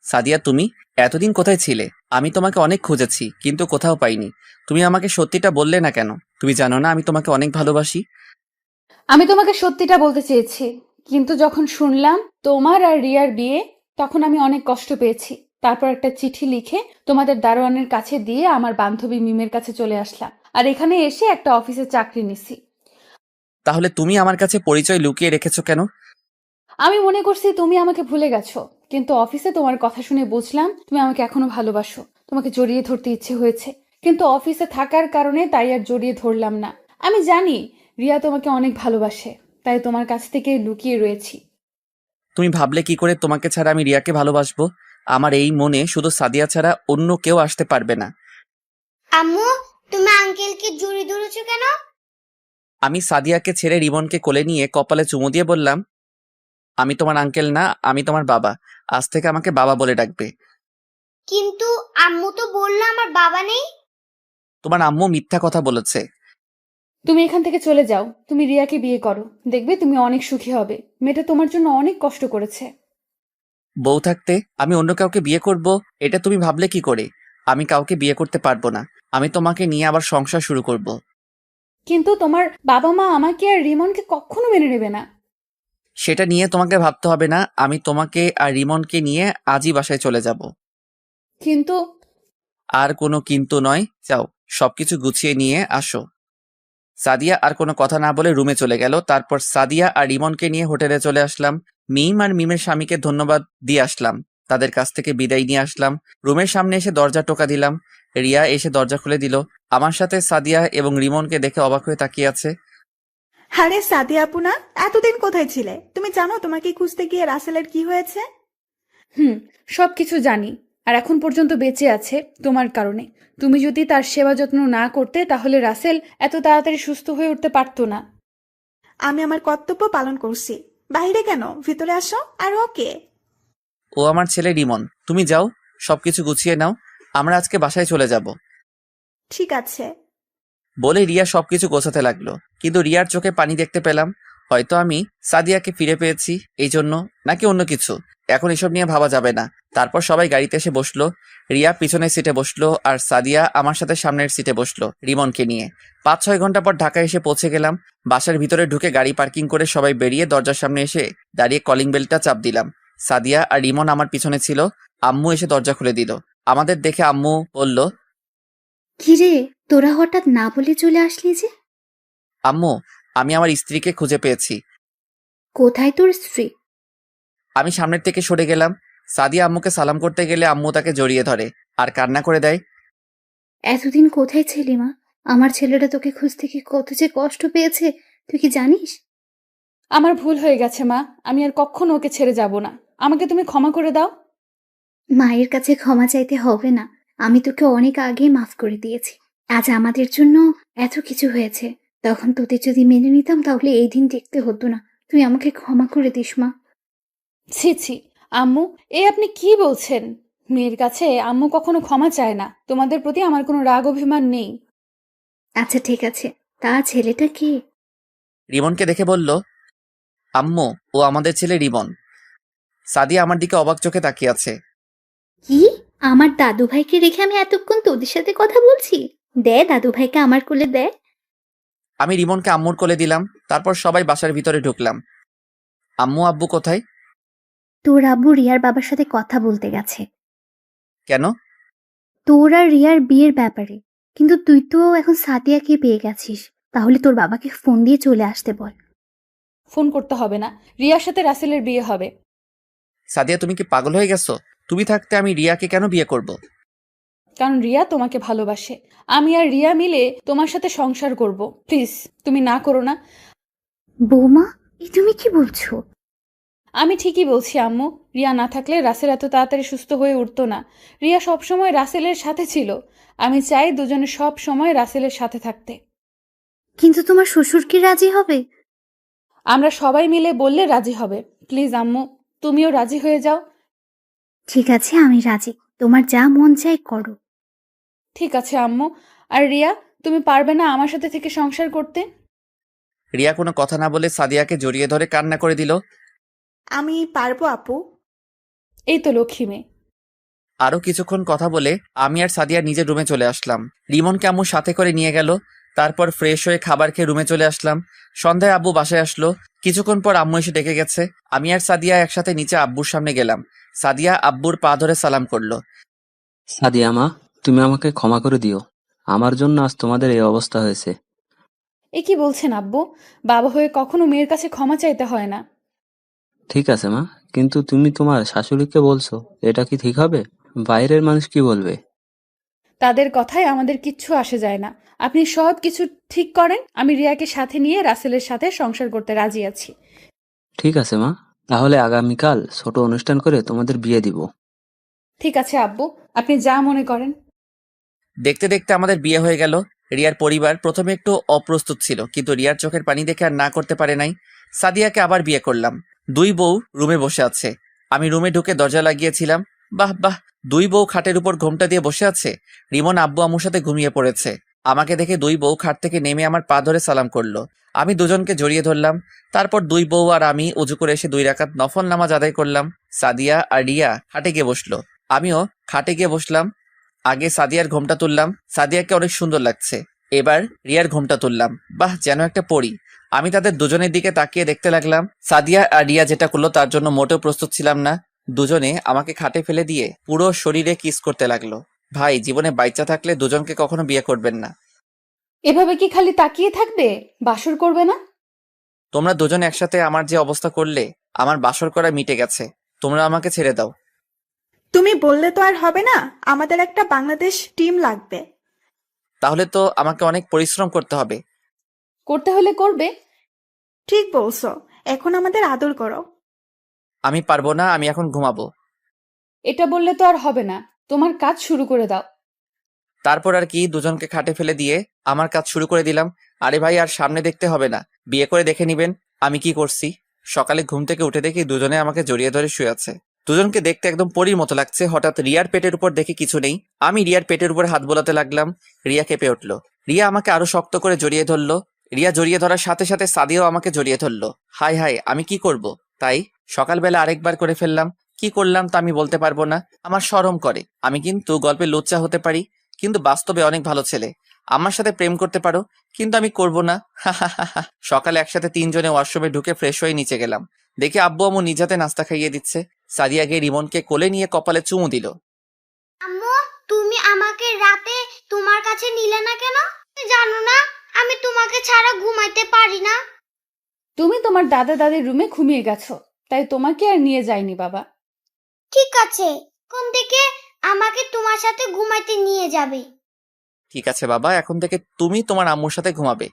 Speaker 1: সাদিয়া তুমি এতদিন কোথায় ছিলে? আমি তোমাকে অনেক খুঁজেছি কিন্তু কোথাও পাইনি। তুমি আমাকে সত্যিটা বললে না কেন? তুমি জানো না আমি তোমাকে অনেক ভালোবাসি।
Speaker 2: আমি তোমাকে সত্যিটা বলতে চেয়েছি, কিন্তু যখন শুনলাম তোমার আর রিয়ার বিয়ে, তখন আমি অনেক কষ্ট পেয়েছি। তারপর একটা চিঠি লিখে তোমাদের দারোয়ানের কাছে দিয়ে আমার বান্ধবী মিমের কাছে চলে আসলাম, আর এখানে এসে একটা অফিসে চাকরি নিছি।
Speaker 1: তাহলে তুমি আমার কাছে পরিচয় লুকিয়ে রেখেছো কেন?
Speaker 2: আমি মনে করছি তুমি আমাকে ভুলে গেছো, কিন্তু অফিসে তোমার কথা শুনে বুঝলাম তুমি আমাকে এখনো ভালোবাসো। তোমাকে জড়িয়ে ধরতে ইচ্ছে হয়েছে, কিন্তু অফিসে থাকার কারণে তাই আর জড়িয়ে ধরলাম না। আমি জানি রিয়া তোমাকে অনেক ভালোবাসে, তাই তোমার কাছ থেকে লুকিয়ে রয়েছি।
Speaker 1: তুমি ভাবলে কি করে তোমাকে ছাড়া আমি রিয়াকে ভালোবাসবো? আমার এই মনে শুধু সাদিয়া ছাড়া অন্য কেউ আসতে পারবে না।
Speaker 10: আম্মু, তুমি আঙ্কেলকে জড়িয়ে ধরেছো কেন?
Speaker 1: আমি সাদিয়াকে ছেড়ে রিমনকে কোলে নিয়ে কপালে চুমু দিয়ে বললাম, আমি তোমার আঙ্কেল না, আমি তোমার বাবা। আজ থেকে আমাকে বাবা বলে ডাকবে।
Speaker 10: কিন্তু আম্মু তো বললো আমার বাবা নেই।
Speaker 1: তোমার আম্মু মিথ্যা কথা বলেছে।
Speaker 2: তুমি এখান থেকে চলে যাও, তুমি রিয়াকে বিয়ে করো, দেখবে তুমি অনেক সুখী হবে। মেয়েটা তোমার জন্য অনেক কষ্ট করেছে।
Speaker 1: বউ থাকতে আমি অন্য কাউকে বিয়ে করব, এটা তুমি ভাবলে কি করে? আমি কাউকে বিয়ে করতে পারবো না। আমি তোমাকে নিয়ে আবার সংসার শুরু করব।
Speaker 2: কিন্তু তোমার বাবা মা আমাকে আর রিমনকে কখনো মেনে নেবে না।
Speaker 1: সেটা নিয়ে তোমাকে ভাবতে হবে না। আমি তোমাকে আর রিমনকে নিয়ে আজই বাসায় চলে যাব।
Speaker 2: কিন্তু
Speaker 1: আর কোনো কিন্তু নয়, যাও সবকিছু গুছিয়ে নিয়ে আসো। সাদিয়া আর কোনো কথা না বলে রুমে চলে গেল। তারপর সাদিয়া আর রিমনকে নিয়ে হোটেলে চলে আসলাম। মিম আর মিমের স্বামীকে ধন্যবাদ দিয়ে আসলাম, তাদের কাছ থেকে বিদায় নিয়ে আসলাম। রুমের সামনে এসে দরজা টোকা দিলাম। রিয়া এসে দরজা খুলে দিল। আমার সাথে সাদিয়া এবং রিমনকে দেখে অবাক হয়ে তাকিয়ে আছে।
Speaker 5: আরে সাদিয়া আপু না, এতদিন কোথায় ছিলে? তুমি জানো তোমাকে খুঁজতে গিয়ে রাসেলের কি হয়েছে?
Speaker 2: সবকিছু জানি, আর এখন পর্যন্ত বেঁচে আছে তোমার কারণে। তুমি যদি তার সেবা যত্ন না করতে তাহলে রাসেল এত তাড়াতাড়ি সুস্থ হয়ে উঠতে পারতো না।
Speaker 5: আমি আমার কর্তব্য পালন করছি। বাইরে কেন, ভিতরে আসো। আর ওকে,
Speaker 1: ও আমার ছেলে রিমন। তুমি যাও, সবকিছু গুছিয়ে নাও, আমরা আজকে বাসায় চলে যাব।
Speaker 5: ঠিক আছে।
Speaker 1: বলে রিয়া সবকিছু গোছাতে লাগলো, কিন্তু রিয়ার চোখে পানি দেখতে পেলাম। হয়তো আমি সাদিয়াকে ফিরে পেয়েছি এই জন্য, নাকি অন্য কিছু, এখন এসব নিয়ে ভাবা যাবে না। তারপর সবাই গাড়িতে এসে বসলো। রিয়া পিছনের সিটে বসলো আর সাদিয়া আমার সাথে সামনের সিটে বসলো রিমনকে নিয়ে। 5-6 ঘন্টা পর ঢাকায় এসে পৌঁছে গেলাম। বাসার ভিতরে ঢুকে গাড়ি পার্কিং করে সবাই বেরিয়ে দরজার সামনে এসে দাঁড়িয়ে কলিং বেলটা চাপ দিলাম। সাদিয়া আর রিমন আমার পিছনে ছিল। আম্মু এসে দরজা খুলে দিল। আমাদের দেখে আম্মু বলল,
Speaker 6: কিরে, তোরা হঠাৎ না বলে চলে আসলি যে?
Speaker 1: আম্মু আমি আমার স্ত্রীকে খুঁজে পেয়েছি।
Speaker 6: কোথায় তোর স্ত্রী?
Speaker 1: আমি সামনের থেকে সরে গেলাম। সাদিয়া আম্মুকে সালাম করতে গেলে আম্মু তাকে জড়িয়ে ধরে আর কান্না করে দেয়।
Speaker 6: এতদিন কোথায় ছিলি মা? আমার ছেলেটা তোকে খুঁজতে কি কত যে কষ্ট পেয়েছে, তুই কি জানিস?
Speaker 2: আমার ভুল হয়ে গেছে মা, আমি আর কখনো ওকে ছেড়ে যাব না। আমাকে তুমি ক্ষমা করে দাও।
Speaker 6: মায়ের কাছে ক্ষমা চাইতে হবে না, আমি তোকে অনেক আগেই মাফ করে দিয়েছি। আজ আমাদের জন্য এত কিছু হয়েছে, তখন তোদের যদি মেনে নিতাম তাহলে এই দিন দেখতে হতো না। তুই আমাকে ক্ষমা করে দিস মা।
Speaker 2: ছি ছি আম্মু, আপনি কি বলছেন? মেয়ের কাছে আম্মু কখনো ক্ষমা চায় না। তোমাদের প্রতি আমার কোনো রাগ অভিমান নেই।
Speaker 6: আচ্ছা ঠিক আছে, তা ছেলেটা কি?
Speaker 1: রিমনকে দেখে বলল, আম্মু ও আমাদের ছেলে রিমন। সাদিয়া আমার দিকে অবাক চোখে তাকিয়ে আছে।
Speaker 6: কি? আমার দাদু ভাইকে রেখে আমি এতক্ষণ তোদের সাথে কথা বলছি? দে দাদু ভাইকে আমার কোলে দে।
Speaker 1: আমি রিমনকে আম্মুর কোলে দিলাম। তারপর সবাই বাসার ভিতরে ঢুকলাম। আম্মু আব্বু কোথায়?
Speaker 6: তোর আব্বু রিয়ার বাবার সাথে কথা বলতে গেছে।
Speaker 1: কেন?
Speaker 6: তোর আর রিয়ার বিয়ের ব্যাপারে। কিন্তু তুই তো এখন সাদিয়াকে পেয়ে গেছিস, তাহলে তোর বাবাকে ফোন দিয়ে চলে আসতে বল।
Speaker 2: ফোন করতে হবে না, রিয়ার সাথে রাসেলের বিয়ে হবে।
Speaker 1: সাদিয়া তুমি কি পাগল হয়ে গেছো? তুমি থাকতে আমি রিয়াকে কেন বিয়ে করব?
Speaker 2: কারণ রিয়া তোমাকে ভালোবাসে। আমি আর রিয়া মিলে তোমার সাথে সংসার করব। প্লিজ তুমি না করো না।
Speaker 6: বৌমা, তুমি কি বলছো?
Speaker 2: আমি ঠিকই বলছি আম্মু। রিয়া না থাকলে রাসেল এত তাড়াতাড়ি সুস্থ হয়ে উঠতো না। রিয়া সবসময় রাসেলের সাথে ছিল। আমি চাই দুজনে সব সময় রাসেলের সাথে থাকতে।
Speaker 6: কিন্তু তোমার শ্বশুর কি রাজি হবে?
Speaker 2: আমরা সবাই মিলে বললে রাজি হবে। প্লিজ আম্মু, তুমিও রাজি হয়ে যাও।
Speaker 6: ঠিক আছে, আমি রাজি। তোমার যা মন চায় করো।
Speaker 2: ঠিক আছে আম্মু। আর রিয়া, তুমি পারবে না আমার সাথে থেকে সংসার করতে?
Speaker 1: রিয়া কোনো কথা না বলে সাদিয়াকে জড়িয়ে ধরে কান্না করে দিল।
Speaker 5: আমি পারবো আপু।
Speaker 2: এই তো লক্ষ্মী মেয়ে।
Speaker 1: আরো কিছুক্ষণ কথা বলে আমি আর সাদিয়া নিজের রুমে চলে আসলাম। রিমনকে আম্মু সাথে করে নিয়ে গেল। তারপর ফ্রেশ হয়ে খাবার খেয়ে রুমে চলে আসলাম। সন্ধ্যায় আব্বু বাসায় আসলো। কিছুক্ষণ পর আম্মু এসে ডেকে গেছে। আমি আর সাদিয়া একসাথে নিচে আব্বুর সামনে গেলাম। সাদিয়া আব্বুর পা ধরে সালাম করলো।
Speaker 9: সাদিয়া মা, তুমি আমাকে ক্ষমা করে দিও। আমার জন্য আজ তোমাদের এই অবস্থা হয়েছে।
Speaker 2: এ কি বলছেন আব্বু? বাবা হয়ে কখনো মেয়ের কাছে ক্ষমা চাইতে হয় না।
Speaker 9: ঠিক আছে মা, কিন্তু তুমি তোমার শাশুড়িকে বলছো, এটা কি ঠিক হবে? বাইরের মানুষ কি বলবে?
Speaker 2: তাদের কথায় আমাদের কিচ্ছু আসে যায় না। আপনি সব কিছু ঠিক করেন। আমি রিয়াকে সাথে নিয়ে রাসেলের সাথে সংসার করতে রাজি আছি।
Speaker 9: ঠিক আছে মা, তাহলে আগামীকাল ছোট অনুষ্ঠান করে তোমাদের বিয়ে দিব।
Speaker 2: ঠিক আছে আব্বু, আপনি যা মনে করেন।
Speaker 1: দেখতে দেখতে আমাদের বিয়ে হয়ে গেল। রিয়ার পরিবার প্রথমে একটু অপ্রস্তুত ছিল, কিন্তু রিয়ার চোখের পানি দেখে আর না করতে পারে নাই। সাদিয়াকে আবার বিয়ে করলাম। দুই বউ রুমে বসে আছে। আমি রুমে ঢুকে দরজা লাগিয়েছিলাম। বাহ বাহ, দুই বউ খাটের উপর ঘোমটা দিয়ে বসে আছে। রিমন আব্বু আম্মুর সাথে ঘুমিয়ে পড়েছে। আমাকে দেখে দুই বউ খাট থেকে নেমে আমার পা ধরে সালাম করলো। আমি দুজনকে জড়িয়ে ধরলাম। তারপর দুই বউ আর আমি উজু করে এসে 2 রাকাত নফল নামাজ আদায় করলাম। সাদিয়া আর রিয়া খাটে গিয়ে বসলো। আমিও খাটে গিয়ে বসলাম। আগে সাদিয়ার ঘোমটা তুললাম। সাদিয়াকে অনেক সুন্দর লাগছে। এবার রিয়ার ঘোমটা তুললাম। বাহ, যেন একটা পরী। আমি তাদের দুজনের দিকে তাকিয়ে দেখতে লাগলাম। সাদিয়া আর রিয়া যেটা করলো তার জন্য মোটেও প্রস্তুত ছিলাম না। দুজনে আমাকে খাটে ফেলে দিয়ে পুরো শরীরে কিস করতে লাগলো। ভাই, জীবনে বাচ্চা থাকলে দুজনকে কখনো বিয়ে করবেন না।
Speaker 2: এভাবে কি খালি তাকিয়ে থাকবে? বাসর করবে না?
Speaker 1: তোমরা দুজন একসাথে আমার যে অবস্থা করলে, আমার বাসর করা মিটে গেছে। তোমরা আমাকে ছেড়ে দাও।
Speaker 5: তুমি বললে তো আর হবে না, আমাদের একটা বাংলাদেশ টিম লাগবে।
Speaker 1: তাহলে তো আমাকে অনেক পরিশ্রম করতে হবে।
Speaker 2: করতে হলে করবে।
Speaker 5: ঠিক বলছো, এখন আমাদের আদর করো।
Speaker 1: আমি পারবো না, আমি এখন ঘুমাবো।
Speaker 2: এটা বললে তো আর হবে না। তোমার কাজ শুরু করে দাও।
Speaker 1: তারপর আর কি, দুজনকে খাটে ফেলে দিয়ে আমার কাজ শুরু করে দিলাম। আরে ভাই, আর সামনে দেখতে হবে না, বিয়ে করে দেখে নিবেন আমি কি করছি। সকালে ঘুম থেকে উঠে দেখি দুজনে আমাকে জড়িয়ে ধরে শুয়ে আছে। দুজনকে দেখতে একদম পরীর মতো লাগছে। হঠাৎ রিয়ার পেটের উপর দেখি কিছু নেই। আমি রিয়ার পেটের উপর হাত বোলাতে লাগলাম। রিয়া কেঁপে উঠলো। রিয়া আমাকে আরো শক্ত করে জড়িয়ে ধরলো। রিয়া জড়িয়ে ধরার সাথে সাথে সাদিয়াও আমাকে জড়িয়ে ধরলো। হাই হাই, আমি কি করব? তাই সকালবেলা আরেকবার করে ফেললাম। কি করলাম তা আমি বলতে পারবো না, আমার শরম করে। আমি কিন্তু গল্পে লুচ্চা হতে পারি, কিন্তু বাস্তবে অনেক ভালো ছেলে। আমার সাথে প্রেম করতে পারো, কিন্তু আমি করব না। সকালে একসাথে 3 জনে ওয়াশরুমে ঢুকে ফ্রেশ হয়ে নিচে গেলাম। দেখি আব্বু আম্মু নিজ হাতে নাস্তা খাইয়ে দিচ্ছে। সাদিয়া গিয়ে রিমনকে কোলে নিয়ে কপালে চুমু দিল।
Speaker 10: আম্মু, তুমি আমাকে রাতে তোমার কাছে নিলে না কেন? তুমি জানো না আমি তোমাকে ছাড়া ঘুমাইতে পারি না।
Speaker 2: তুমি তোমার দাদা দাদির রুমে ঘুমিয়ে গেছো, তাই তোমাকে আর নিয়ে যাইনি বাবা।
Speaker 10: ঠিক আছে, কোন থেকে আমাকে তোমার সাথে ঘুমাইতে নিয়ে যাবে?
Speaker 1: ঠিক আছে বাবা, এখন থেকে তুমি তোমার আম্মুর সাথে ঘুমাবে।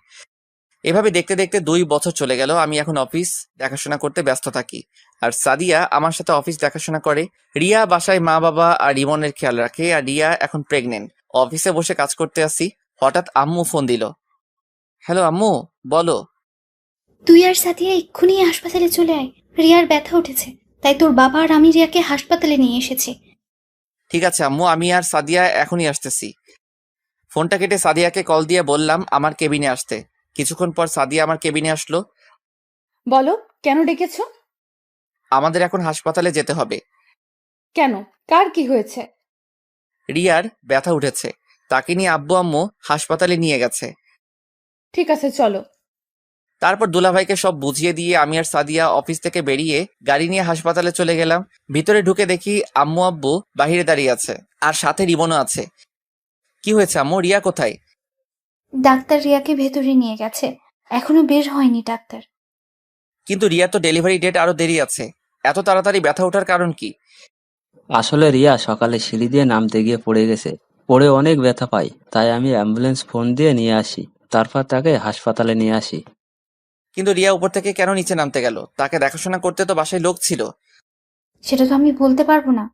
Speaker 1: এভাবে দেখতে দেখতে 2 বছর চলে গেল। আমি এখন অফিস দেখাশোনা করতে ব্যস্ত থাকি, আর সাদিয়া আমার সাথে অফিস দেখাশোনা করে। রিয়া বাসায় মা বাবা আর রিমনের খেয়াল রাখে, আর রিয়া এখন প্রেগনেন্ট। অফিসে বসে কাজ করতে আসি, হঠাৎ আম্মু ফোন দিল। হ্যালো আম্মু, বলো।
Speaker 6: তুই আর সাথিয়া এক্ষুনি হাসপাতালে চলে আয়। রিয়ার ব্যথা উঠেছে, তাই তোর বাবা আর আমি রিয়াকে হাসপাতালে নিয়ে এসেছি।
Speaker 1: ঠিক আছে আম্মু, আমি আর সাদিয়া এখনই আসতেছি। ফোনটা কেটে সাদিয়াকে কল দিয়ে বললাম আমার কেবিনে আসতে। কিছুক্ষণ পর সাদিয়া আমার কেবিনে আসলো।
Speaker 2: বলো, কেন ডেকেছো?
Speaker 1: আমাদের এখন হাসপাতালে যেতে হবে।
Speaker 2: কেন? কার কি হয়েছে?
Speaker 1: রিয়ার ব্যথা উঠেছে, তাকে নিয়ে আব্বু আম্মু হাসপাতালে নিয়ে গেছে।
Speaker 2: ঠিক আছে, চলো।
Speaker 1: তারপর দুলাভাইকে সব বুঝিয়ে দিয়ে আমি আর সাদিয়া অফিস থেকে বেরিয়ে গাড়ি নিয়ে হাসপাতালে চলে গেলাম। ভিতরে ঢুকে দেখি আম্মু আব্বু বাহিরে দাঁড়িয়ে আছে, আর সাথে রিমনও আছে। কি হয়েছে আম্মু, রিয়া কোথায়?
Speaker 6: ডাক্তার রিয়াকে ভেতরে নিয়ে গেছে, এখনো বের হয়নি ডাক্তার।
Speaker 1: কিন্তু রিয়া তো ডেলিভারি ডেট আরো দেরি আছে, এত তাড়াতাড়ি ব্যথা ওঠার কারণ কি?
Speaker 9: আসলে রিয়া সকালে সিঁড়ি দিয়ে নামতে গিয়ে পড়ে গেছে, পড়ে অনেক ব্যথা পাই, তাই আমি অ্যাম্বুলেন্স ফোন দিয়ে নিয়ে আসি, তারপর তাকে হাসপাতালে নিয়ে আসি।
Speaker 1: কিন্তু রিয়া উপর থেকে কেন নিচে নামতে গেল? তাকে দেখাশোনা করতে তো বাসায় লোক ছিল।
Speaker 6: সেটা তো আমি বলতে পারবো না।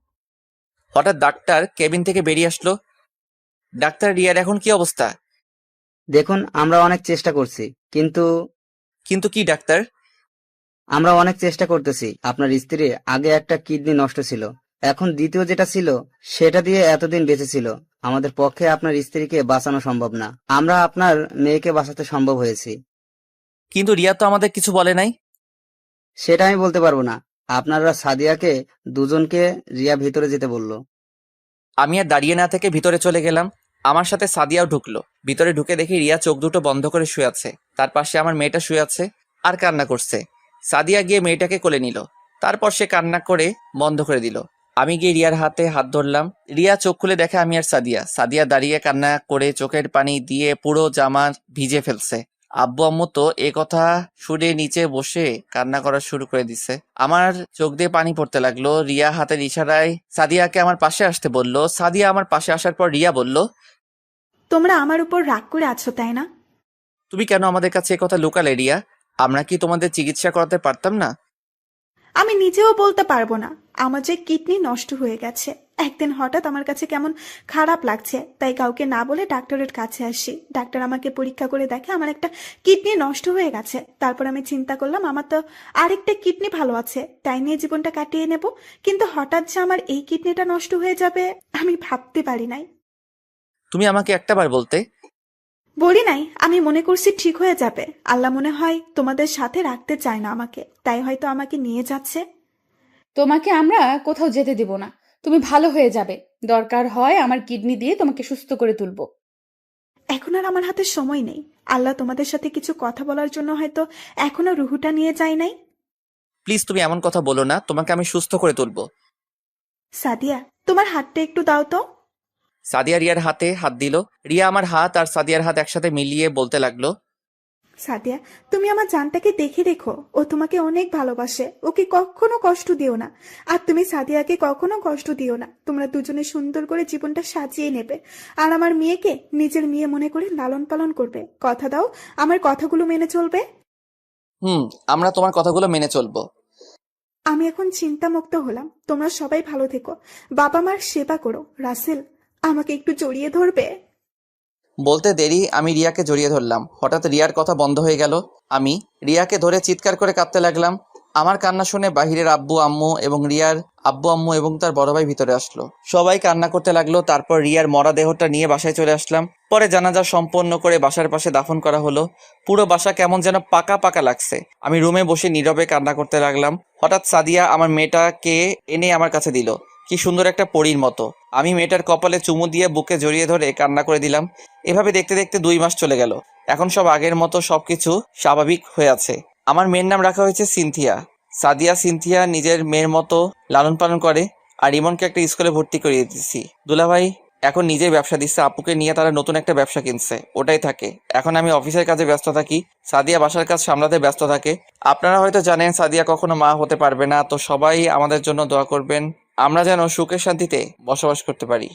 Speaker 1: হঠাৎ ডাক্তার কেবিন থেকে বেরিয়ে আসলো। ডাক্তার, রিয়ার এখন কি অবস্থা?
Speaker 7: দেখুন, আমরা অনেক চেষ্টা করছি, কিন্তু
Speaker 1: কিন্তু কি ডাক্তার?
Speaker 7: আমরা অনেক চেষ্টা করতেছি। আপনার স্ত্রীর আগে একটা কিডনি নষ্ট ছিল, এখন দ্বিতীয় যেটা ছিল সেটা দিয়ে এতদিন বেঁচে ছিল। আমাদের পক্ষে আপনার স্ত্রীকে বাঁচানো সম্ভব না, আমরা আপনার মেয়েকে বাঁচাতে সম্ভব হয়েছি।
Speaker 1: কিন্তু রিয়া তো আমাদের কিছু বলে নাই।
Speaker 7: সেটা আমি বলতে পারবো না। আপনারা সাদিয়াকে দুজনকে রিয়া ভিতরে যেতে বললো।
Speaker 1: আমি আর দাঁড়িয়ে না থেকে ভিতরে চলে গেলাম। আমার সাথে সাদিয়াও ঢুকলো। ভিতরে ঢুকে দেখি রিয়া চোখ দুটো বন্ধ করে শুয়ে আছে। তার পাশে আমার মেয়েটা শুয়ে আছে আর কান্না করছে। সাদিয়া গিয়ে মেয়েটাকে কোলে নিল। তারপর সে কান্না করে বন্ধ করে দিল। আমি গিয়ে রিয়ার হাতে হাত ধরলাম। রিয়া চোখ খুলে দেখে আমি আর সাদিয়া। সাদিয়া দাঁড়িয়ে কান্না করে চোখের পানি দিয়ে পুরো জামা ভিজে ফেলছে। আব্বু আম্মু তো এ কথা শুনে নিচে বসে কান্না করা শুরু করে দিছে। আমার চোখ দিয়ে পানি পড়তে লাগলো। রিয়া হাতের ইশারায় সাদিয়াকে আমার পাশে আসতে বলল। সাদিয়া আমার পাশে আসার পর রিয়া বলল,
Speaker 5: তোমরা আমার উপর রাগ করে আছো তাই না?
Speaker 1: তুমি কেন আমাদের কাছে এ কথা লুকালে রিয়া? আমরা কি তোমাদের চিকিৎসা করাতে পারতাম না?
Speaker 5: আমি নিজেও বলতে পারবো না। আমার যে কিডনি নষ্ট হয়ে গেছে। একদিন হঠাৎ আমার কাছে কেমন খারাপ লাগছে, তাই কাউকে না বলে ডাক্তারের কাছে আসি। ডাক্তার আমাকে পরীক্ষা করে দেখে আমার একটা কিডনি নষ্ট হয়ে গেছে। তারপর আমি চিন্তা করলাম আমার তো আরেকটা কিডনি ভালো আছে, তাই নিয়ে জীবনটা কাটিয়ে নেব। কিন্তু হঠাৎ যে আমার এই কিডনিটা নষ্ট হয়ে যাবে আমি ভাবতে পারি নাই।
Speaker 1: তুমি আমাকে একটাবার বলতে।
Speaker 5: বলি নাই, আমি মনে করছি ঠিক হয়ে যাবে। আল্লাহ মনে হয় তোমাদের সাথে রাখতে চায় না আমাকে, তাই হয়তো আমাকে নিয়ে যাচ্ছে।
Speaker 2: তোমাকে আমরা কোথাও যেতে দিব না। তুমি ভালো হয়ে যাবে। দরকার হয় আমার কিডনি দিয়ে তোমাকে সুস্থ করে তুলবো।
Speaker 5: এখন আর আমার হাতে সময় নেই। আল্লাহ তোমাদের সাথে কিছু কথা বলার জন্য হয়তো এখনো রুহুটা নিয়ে যায় নাই।
Speaker 1: প্লিজ তুমি এমন কথা বলো না। তোমাকে আমি সুস্থ করে তুলবো।
Speaker 5: সাদিয়া, তোমার হাতটা একটু দাও তো।
Speaker 1: সাদিয়া রিয়ার হাতে হাত দিল। রিয়া আমার হাত আর সাদিয়ার হাত একসাথে মিলিয়ে বলতে লাগলো,
Speaker 5: সাদিয়া, তুমি আমার জানটাকে দেখে রেখো। ও তোমাকে অনেক ভালোবাসে, ওকে কখনো কষ্ট দিও না। আর তুমি সাদিয়াকে কখনো কষ্ট দিও না। তোমরা দুজনে সুন্দর করে জীবনটা সাজিয়ে নেবে। আর আমার মেয়েকে নিজের মেয়ে মনে করে লালন পালন করবে। কথা দাও আমার কথাগুলো মেনে চলবে।
Speaker 1: আমরা তোমার কথাগুলো মেনে চলবো।
Speaker 5: আমি এখন চিন্তামুক্ত হলাম। তোমরা সবাই ভালো থেকো, বাবা মার সেবা করো। রাসেল, আমাকে একটু জড়িয়ে ধরবে?
Speaker 1: বলতে দেরি আমি রিয়াকে জড়িয়ে ধরলাম। হঠাৎ রিয়ার কথা বন্ধ হয়ে গেল। আমি রিয়াকে ধরে চিৎকার করে কাঁদতে লাগলাম। আমার কান্না শুনে বাহিরের আব্বু আম্মু এবং রিয়ার আব্বু আম্মু এবং তার বড় ভাই ভিতরে আসলো। সবাই কান্না করতে লাগলো। তারপর রিয়ার মরা দেহটা নিয়ে বাসায় চলে আসলাম। পরে জানাজা সম্পন্ন করে বাসার পাশে দাফন করা হলো। পুরো বাসা কেমন যেন পাকা পাকা লাগছে। আমি রুমে বসে নীরবে কান্না করতে লাগলাম। হঠাৎ সাদিয়া আমার মেয়েটাকে এনে আমার কাছে দিল। কি সুন্দর একটা পরীর মতো। আমি মেয়েটার কপালে চুমু দিয়ে বুকে জড়িয়ে ধরে কান্না করে দিলাম। এভাবে দেখতে দেখতে 2 মাস চলে গেল। এখন সব আগের মতো সবকিছু স্বাভাবিক হয়ে আছে। আমার মেয়ের নাম রাখা হয়েছে সিনথিয়া। সাদিয়া সিনথিয়া নিজের মেয়ের মতো লালন পালন করে। আর ইমনকে একটা স্কুলে ভর্তি করিয়ে দিচ্ছি। দুলাভাই এখন নিজেই ব্যবসা দিচ্ছে। আপুকে নিয়ে তারা নতুন একটা ব্যবসা কিনছে, ওটাই থাকে। এখন আমি অফিসের কাজে ব্যস্ত থাকি, সাদিয়া বাসার কাজ সামলাতে ব্যস্ত থাকে। আপনারা হয়তো জানেন সাদিয়া কখনো মা হতে পারবে না, তো সবাই আমাদের জন্য দোয়া করবেন। আমরা যেন সুখে শান্তিতে বসবাস করতে পারি।